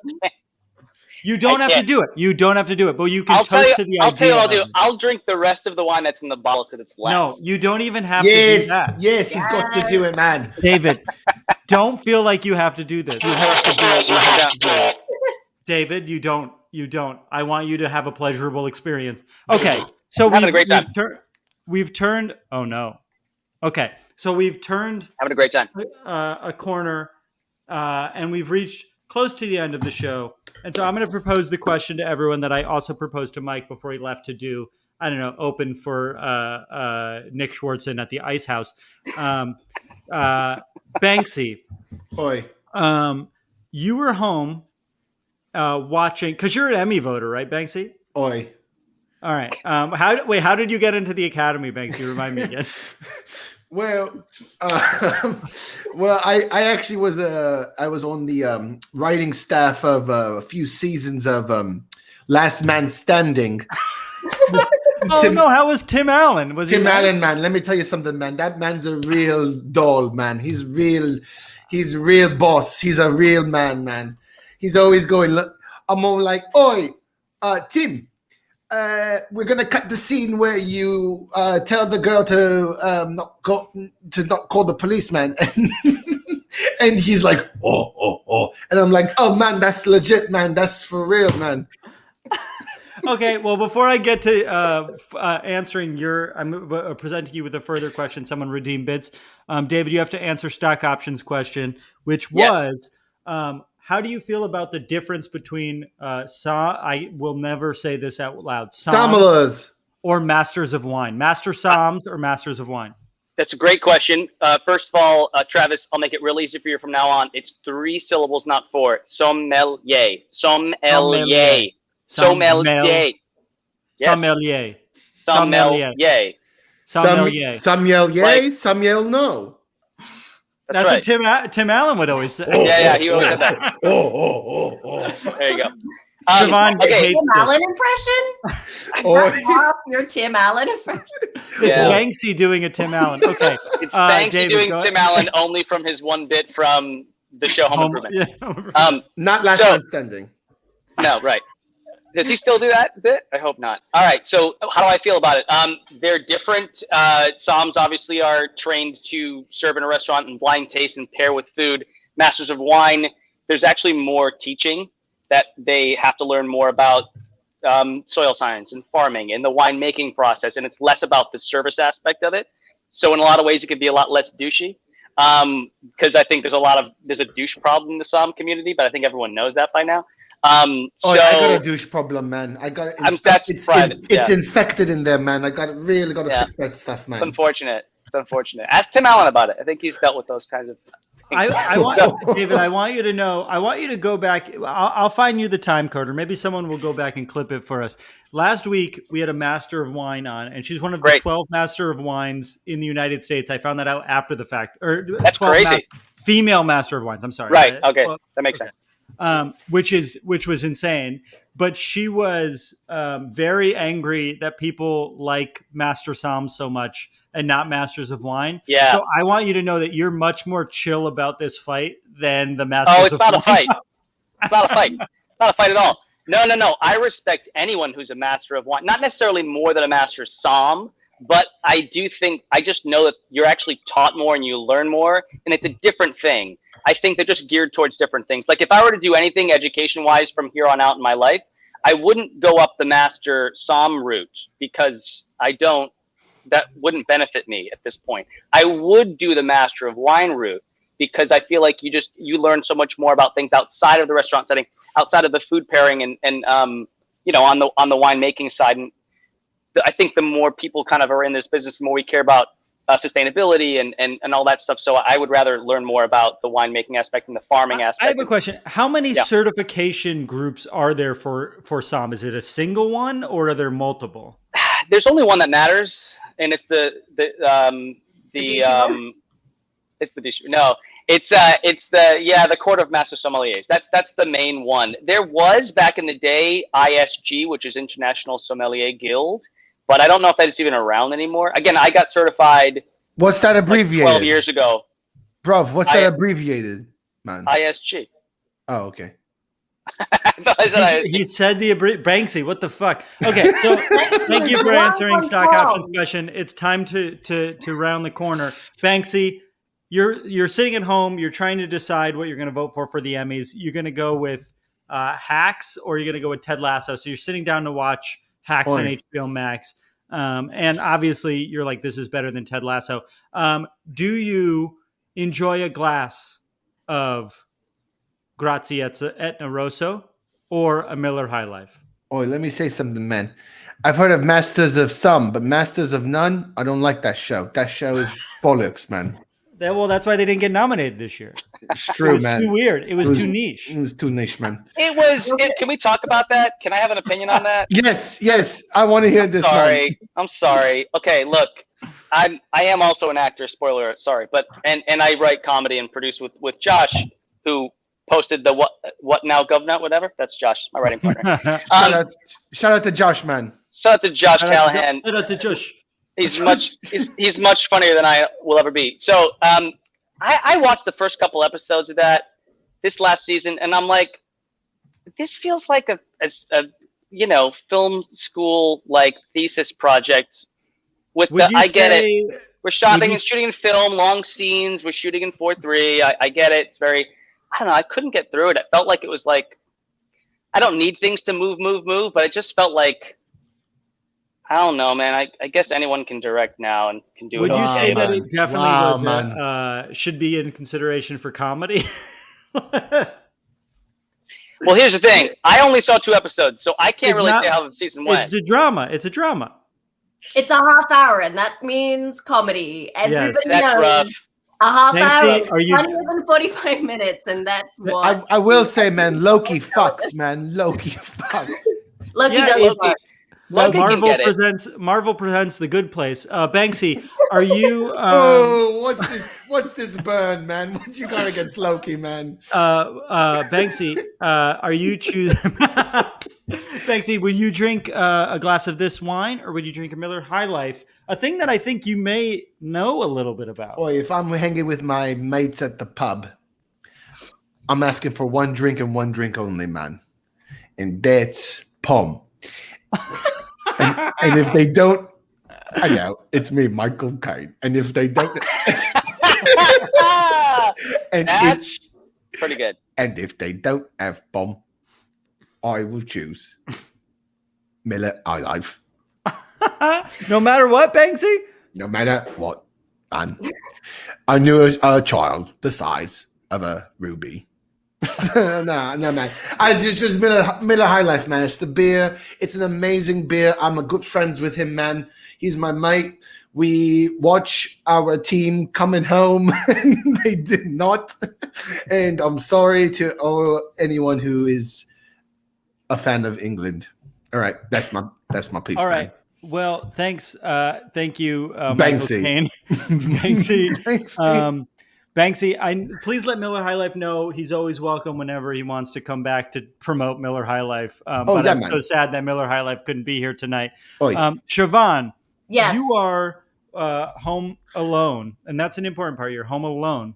You don't have to do it. You don't have to do it, but you can I'll tell you. to the I'll tell you idea. what I'll do. I'll drink the rest of the wine that's in the bottle because it's less. No, you don't even have to do that. Yes, he's got to do it, man. David, don't feel like you have to do this. You have to do it. You have to do it. David, you don't. You don't. I want you to have a pleasurable experience. Okay, so Having a great time. We've turned. Oh no. Okay, so we've turned Having a great time. a corner, and we've reached close to the end of the show. And so I'm going to propose the question to everyone that I also proposed to Mike before he left to do. I don't know, open for Nick Schwartzen at the Ice House. Banksy. Oi. You were home watching, because you're an Emmy voter, right, Banksy? Oi. All right. How did you get into the Academy, Banksy? Remind me again. Well, I actually was on the writing staff of a few seasons of Last Man Standing. How was Tim Allen? Tim Allen, man? Let me tell you something, man. That man's a real doll, man. He's real boss. He's a real man. He's always going. Look, I'm all like, oi, Tim. We're gonna cut the scene where you tell the girl to not call the policeman, and he's like, oh, and I'm like, oh man, that's legit, man, that's for real, man. Okay, well, before I get to answering I'm presenting you with a further question. Someone redeemed bits. David, you have to answer stock options question, which was. How do you feel about the difference between I will never say this out loud. Sommeliers or Masters of Wine. Master Soms or Masters of Wine? That's a great question. First of all, Travis, I'll make it real easy for you from now on. It's 3 syllables, not 4. Sommelier. Sommelier. Sommelier. Sommelier. Sommelier. Sommelier. Sommelier. Sommelier. No. That's right. What Tim Allen would always say. Yeah, he always said that. There you go. Siobhan hates Tim Allen impression? Your Tim Allen impression? It's Banksy doing a Tim Allen. Okay. It's Banksy David, doing Tim Allen only from his one bit from the show Home Improvement. Yeah. Not Last Man Standing. No, right. Does he still do that bit? I hope not. All right. So how do I feel about it? They're different. Soms obviously are trained to serve in a restaurant and blind taste and pair with food. Masters of Wine, there's actually more teaching that they have to learn more about soil science and farming and the winemaking process. And it's less about the service aspect of it. So in a lot of ways, it could be a lot less douchey. Because I think there's a douche problem in the Som community, but I think everyone knows that by now. I got a douche problem, man. It's infected in there, man. I really got to fix that stuff, man. It's unfortunate. Ask Tim Allen about it. I think he's dealt with those kinds of things. David, I want you to know. I want you to go back. I'll find you the time code, or maybe someone will go back and clip it for us. Last week we had a Master of Wine on, and she's one of the 12 Master of Wines in the United States. I found that out after the fact. That's crazy. Female Master of Wines. I'm sorry. Right. Okay. That makes sense. Which was insane, but she was very angry that people like Master Soms so much and not Masters of Wine. Yeah. So I want you to know that you're much more chill about this fight than the Masters of Wine. Oh, it's not a fight. It's not a fight. Not a fight at all. No. I respect anyone who's a Master of Wine. Not necessarily more than a Master Som, but I just know that you're actually taught more and you learn more, and it's a different thing. I think they're just geared towards different things. Like if I were to do anything education-wise from here on out in my life, I wouldn't go up the Master Som route because that wouldn't benefit me at this point. I would do the Master of Wine route because I feel like you learn so much more about things outside of the restaurant setting, outside of the food pairing and on the winemaking side. And I think the more people kind of are in this business, the more we care about sustainability and all that stuff. So I would rather learn more about the winemaking aspect and the farming aspect. I have a question. How many certification groups are there for Som? Is it a single one or are there multiple? There's only one that matters, and it's the Court of Master Sommeliers. That's the main one. There was back in the day ISG, which is International Sommelier Guild, but I don't know if that's even around anymore. Again, I got certified. What's that abbreviated? 12 years ago. Bruv, what's that abbreviated, man? ISG. Oh, okay. He said the Banksy. What the fuck? Okay, so thank you for answering stock options question. It's time to round the corner. Banksy, you're sitting at home. You're trying to decide what you're going to vote for the Emmys. You're going to go with Hacks, or you're going to go with Ted Lasso. So you're sitting down to watch Hacks on HBO Max, and obviously you're like, this is better than Ted Lasso. Do you enjoy a glass of Grazie Etna Rosso or a Miller High Life? Oh, let me say something, man. I've heard of Masters of Some, but Masters of None, I don't like that show. That show is bollocks, man. Well, that's why they didn't get nominated this year. It's true, man. It was too weird. It was too niche. It was too niche, man. Can we talk about that? Can I have an opinion on that? Yes. I want to hear this. I'm sorry. Okay, look, I am also an actor. Spoiler alert. Sorry, but and I write comedy and produce with Josh, who posted the what now GovNut, whatever. That's Josh, my writing partner. Shout out to Josh, man. Shout out to Josh Callahan. Shout out to Josh. He's much funnier than I will ever be. So I watched the first couple episodes of that this last season, and I'm like, this feels like a film school like thesis project. I get it. We're shooting film, long scenes. We're shooting in 4:3. I get it. It's very, I don't know. I couldn't get through it. It felt like it was like, I don't need things to move, but it just felt like, I don't know, man. I guess anyone can direct now and can do it. Would you say that it definitely should be in consideration for comedy? Well, here's the thing. I only saw 2 episodes, so I can't say how the season went. It's a drama. It's It's a half hour, and that means comedy. Everybody knows. Rough. A half hour is funnier than 45 minutes, and that's what. I will say, man, Loki fucks, man. Loki fucks. Loki does fuck. Marvel presents The Good Place. Banksy, are you? What's this burn, man? What you got against Loki, man? Banksy, are you choosing? Banksy, would you drink a glass of this wine, or would you drink a Miller High Life? A thing that I think you may know a little bit about. Boy, if I'm hanging with my mates at the pub, I'm asking for one drink and one drink only, man, and that's Pom. And if they don't, I know it's me, Michael Caine. And if they don't, that's pretty good. And if they don't have Pom, I will choose Miller High Life. No matter what, Banksy? No matter what, man. I knew a child the size of a ruby. No, man. I just Miller High Life, man. It's the beer. It's an amazing beer. I'm a good friends with him, man. He's my mate. We watch our team coming home, and they did not. And I'm sorry to anyone who is a fan of England. All right, that's my piece. All right. Man. Well, thanks. Thank you, Banksy. Banksy. Banksy, please let Miller High Life know he's always welcome whenever he wants to come back to promote Miller High Life. But I'm so sad that Miller High Life couldn't be here tonight. Siobhan, yes. You are home alone, and that's an important part. You're home alone,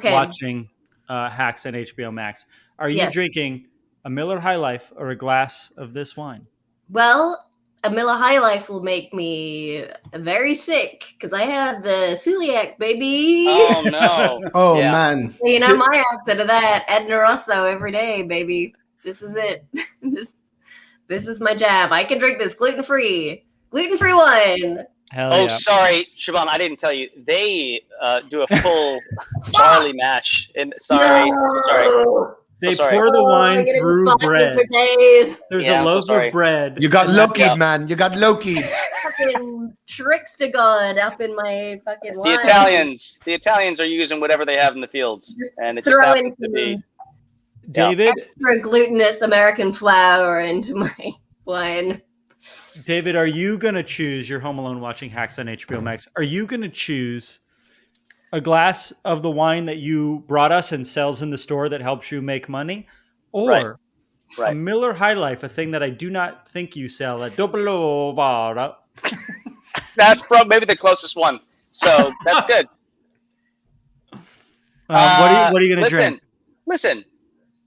watching Hacks on HBO Max. Are you drinking a Miller High Life or a glass of this wine? Well, a Miller High Life will make me very sick because I have the celiac, baby. Oh, no. Oh, man. So you know my accent of that. Edna Rosso every day, baby. This is it. This is my jam. I can drink this gluten-free wine. Sorry, Siobhan, I didn't tell you. They do a full barley mash. Sorry. They pour the wine through bread. There's a loaf of bread. You got Loki, man. You got Loki. Fucking tricks to God up in my fucking wine. The Italians are using whatever they have in the fields, and it just throw happens to be. David, extra glutinous American flour into my wine. David, are you gonna choose? You're home alone watching Hacks on HBO Max. Are you gonna choose a glass of the wine that you brought us and sells in the store that helps you make money, or a Miller High Life, a thing that I do not think you sell at Doppelo Bar? That's maybe the closest one. So that's good. What are you going to drink? Listen,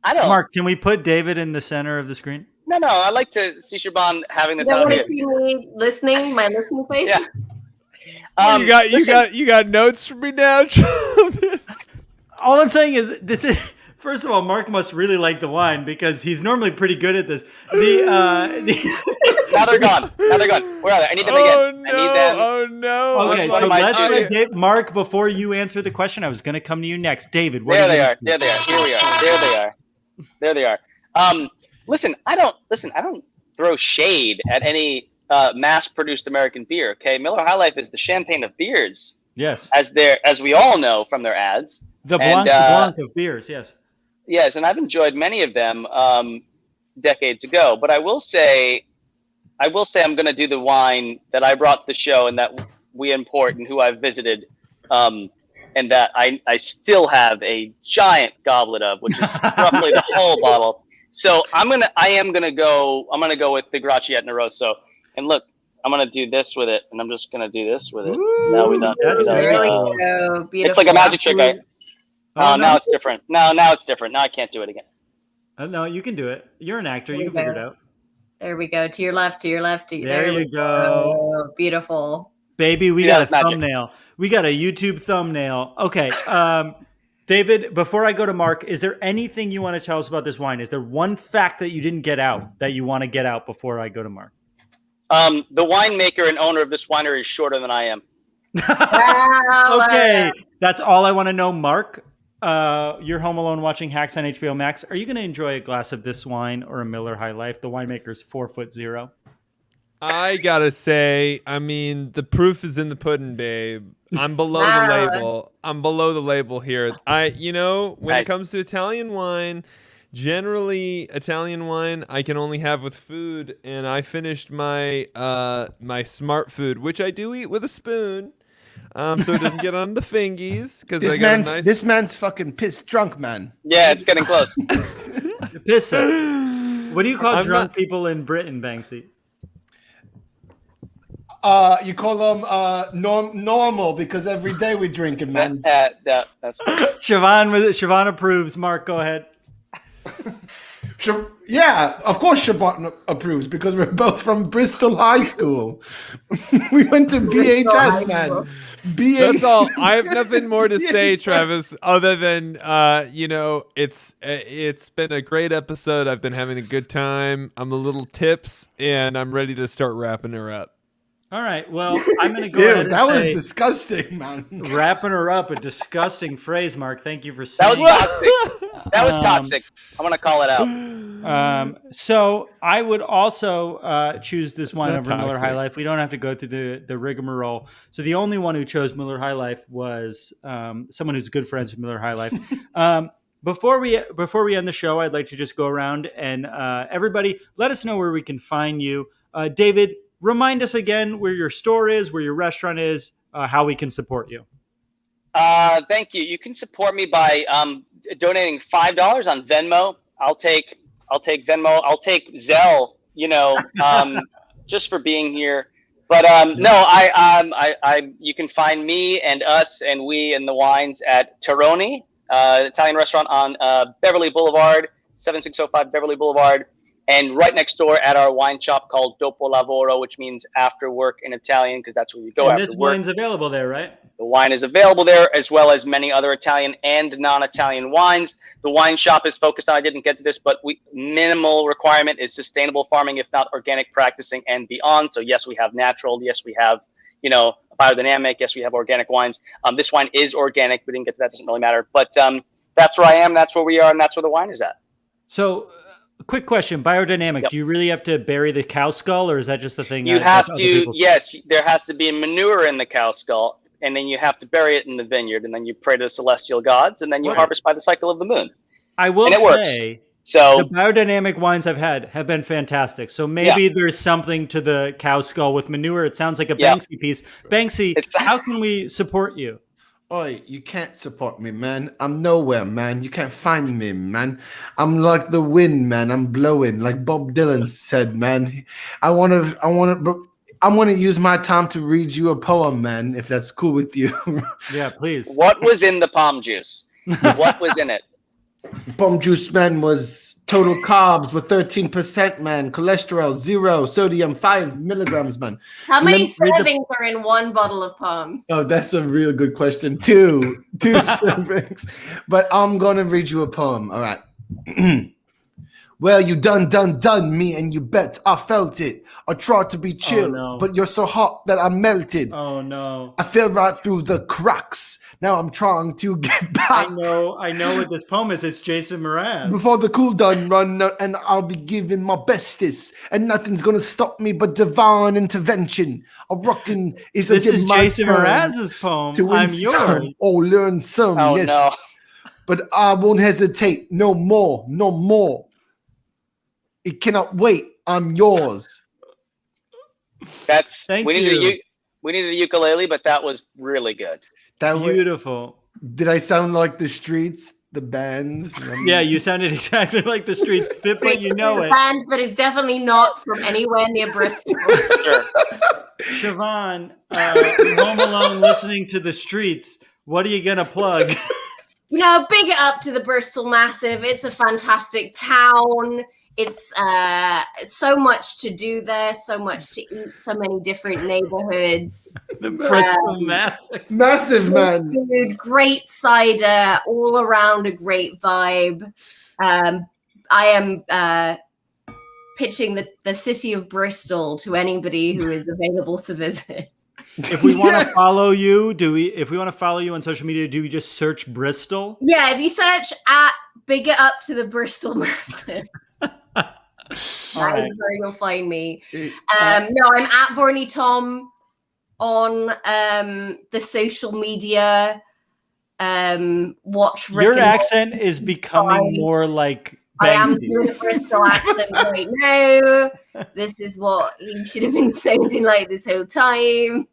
I don't. Mark, can we put David in the center of the screen? No. I like to see Siobhan having this You don't out want here. to see me listening, my listening face? Yeah. You got notes for me now, Travis? All I'm saying is this is. First of all, Mark must really like the wine because he's normally pretty good at this. Now they're gone. Where are they? I need them again. I need them. Oh no! Okay, so let's let Dave, Mark, before you answer the question, I was going to come to you next. David, what There they are. Here we are. There they are. Listen, I don't throw shade at any mass-produced American beer. Okay, Miller High Life is the champagne of beers. Yes. As we all know from their ads. The Blanc of beers. Yes. Yes, and I've enjoyed many of them decades ago. But I will say I'm going to do the wine that I brought to the show and that we import and who I've visited, and that I still have a giant goblet of, which is roughly the whole bottle. So I'm gonna go with the Graciette Noroso. And look, I'm gonna do this with it, and I'm just gonna do this with it. Now we done. That's There we go. Beautiful. It's like a magic trick. Now it's different. Now it's different. Now I can't do it again. No, you can do it. You're an actor. You can figure it out. There we go. To your left. There you go. Beautiful. Baby, we got a thumbnail. We got a YouTube thumbnail. Okay. David, before I go to Mark, is there anything you want to tell us about this wine? Is there one fact that you didn't get out that you want to get out before I go to Mark? The winemaker and owner of this winery is shorter than I am. Wow. Okay. That's all I want to know, Mark. You're home alone watching Hacks on HBO Max. Are you going to enjoy a glass of this wine or a Miller High Life? The winemaker's 4'0". I gotta say, I mean, the proof is in the pudding, babe. I'm below the label. I'm below the label here. When it comes to Italian wine, generally Italian wine I can only have with food, and I finished my my smart food, which I do eat with a spoon. So it doesn't get on the fingies because this man's fucking pissed drunk, man. Yeah, it's getting close. Pisser. What do you call drunk people in Britain, Banksy? You call them normal because every day we drink it, man. That's Siobhan approves. Mark, go ahead. Yeah, of course Siobhan approves because we're both from Bristol High School. We went to BHS, man. That's all. I have nothing more to say, Travis, other than it's been a great episode. I've been having a good time. I'm a little tips, and I'm ready to start wrapping her up. All right. Well, I'm going to go ahead and that was disgusting, man. Wrapping her up, a disgusting phrase, Mark. Thank you for saying that. Was toxic. I'm going to call it out. So I would also choose this wine over Miller High Life. We don't have to go through the rigmarole. So the only one who chose Miller High Life was someone who's good friends with Miller High Life. Before we end the show, I'd like to just go around and everybody let us know where we can find you. David, remind us again where your store is, where your restaurant is, how we can support you. Thank you. You can support me by donating $5 on Venmo. I'll take Venmo. I'll take Zelle. Just for being here. But you can find me and us and we and the wines at Terroni, Italian restaurant on Beverly Boulevard, 7605 Beverly Boulevard. And right next door at our wine shop called Dopo Lavoro, which means after work in Italian, because that's where you go after work. And this wine's available there, right? The wine is available there, as well as many other Italian and non-Italian wines. The wine shop is focused on, I didn't get to this, but minimal requirement is sustainable farming, if not organic practicing and beyond. So yes, we have natural. Yes, we have, biodynamic. Yes, we have organic wines. This wine is organic. We didn't get to that. Doesn't really matter. But that's where I am. That's where we are. And that's where the wine is at. So quick question, biodynamic. Yep. Do you really have to bury the cow skull, or is that just the thing? You have to, yes, there has to be manure in the cow skull, and then you have to bury it in the vineyard, and then you pray to the celestial gods, and then you harvest by the cycle of the moon. I will say, so the biodynamic wines I've had have been fantastic. So maybe there's something to the cow skull with manure. It sounds like a Banksy piece. Banksy, how can we support you? Oi, you can't support me, man. I'm nowhere, man. You can't find me, man. I'm like the wind, man. I'm blowing, like Bob Dylan said, man. I want to use my time to read you a poem, man, if that's cool with you. Yeah, please. What was in the palm juice? What was in it? Bomb juice, man, was total carbs with 13%, man. Cholesterol 0, sodium 5 milligrams, man. How many Let me read servings are in one bottle of palm? Oh, that's a real good question. Two servings. But I'm gonna read you a poem. All right. Well, you done me, and you bet I felt it. I tried to be chill, no. but you're so hot that I melted. Oh no. I fell right through the cracks. Now I'm trying to get back. I know what this poem is. It's Jason Mraz. Before the cool done run, and I'll be giving my bestest, and nothing's gonna stop me but divine intervention. A rockin' is This again is my Jason turn Mraz's poem. to win I'm some yours. or learn some. Oh yes, no. but I won't hesitate. No more, no more. It cannot wait. I'm yours. That's Thank we needed you. we needed a ukulele, but that was really good. That way, Beautiful. did I sound like the Streets, the band? Yeah, you sounded exactly like the Streets. Fit, but you know a it. band that is definitely not from anywhere near Bristol. Sure. Siobhan, home alone listening to the Streets. What are you gonna plug? You know, big it up to the Bristol Massive. It's a fantastic town. It's so much to do there, so much to eat, so many different neighborhoods. The Bristol Massive. Massive, man. Food, great cider, all around a great vibe. I am pitching the city of Bristol to anybody who is available to visit. If we want to follow you, if we want to follow you on social media, do we just search Bristol? Yeah, if you search at Big It Up to the Bristol Massive. That is where you'll find me. No, I'm at Vorney Tom on the social media. Watch Rick Your and accent is becoming more like I am Banky. doing a Bristol accent right now. This is what he should have been sounding like this whole time.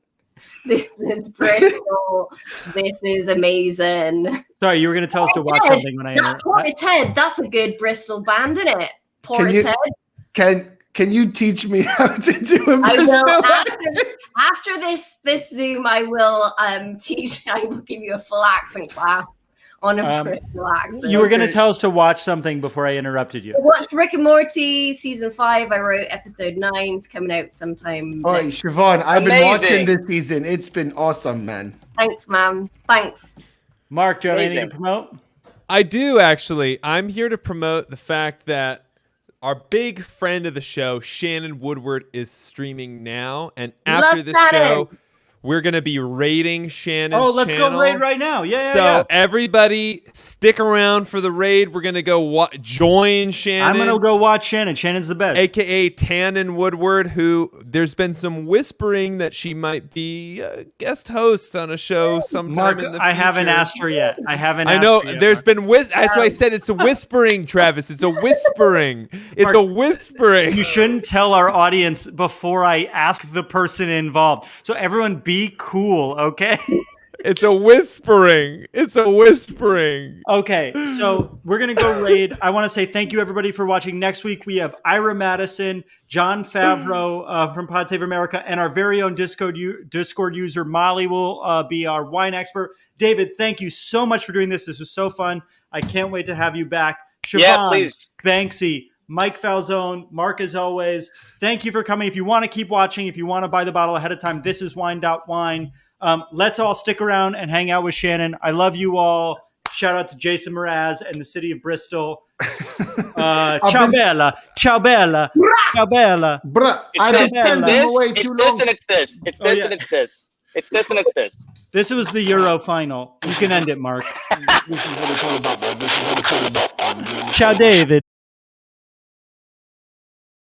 This is Bristol. This is amazing. Sorry, you were going to tell us to watch Portishead. something when I That Portishead, that's a good Bristol band, isn't it? Portishead. Can you teach me how to do a I Bristol will accent? after this Zoom. I will teach. I will give you a full accent class on a Bristol accent. You were going to tell us to watch something before I interrupted you. I watched Rick and Morty season 5. I wrote episode 9. It's coming out sometime. Oh, next- Siobhan, I've been Amazing. watching this season. It's been awesome, man. Thanks, man. Thanks. Mark, do you have anything Amazing. to promote? I do actually. I'm here to promote the fact that our big friend of the show, Shannon Woodward, is streaming now, and after Love this that show, we're gonna be raiding Shannon's Oh, let's channel. go raid right now. Yeah, So yeah. everybody, stick around for the raid. We're gonna go join Shannon. I'm going to go watch Shannon. Shannon's the best. AKA Tannen Woodward, who there's been some whispering that she might be a guest host on a show sometime Mark, in the I haven't future. asked her yet. I I know her yet, there's Mark. been that's why I said it's a whispering, Travis. It's a whispering. It's Mark, a whispering. You shouldn't tell our audience before I ask the person involved. So everyone be cool, okay? It's a whispering. It's a whispering. Okay, so we're going to go raid. I want to say thank you, everybody, for watching. Next week, we have Ira Madison, John Favreau from Pod Save America, and our very own Discord user, Molly, will be our wine expert. David, thank you so much for doing this. This was so fun. I can't wait to have you back. Siobhan, Yeah, please. Banksy, Mike Falzone, Mark, as always, thank you for coming. If you want to keep watching, if you want to buy the bottle ahead of time, this is wine.wine. Let's all stick around and hang out with Shannon. I love you all. Shout out to Jason Mraz and the city of Bristol. Ciao bella. Ciao bella. Ciao bella. Bruh, I've It's been standing This, away it's too this, long. and it's this. It's this, yeah. and it's this. It's this, and it's this. This was the Euro final. You can end it, Mark. This is what it's all about, man. This is what it's all about. Ciao, David.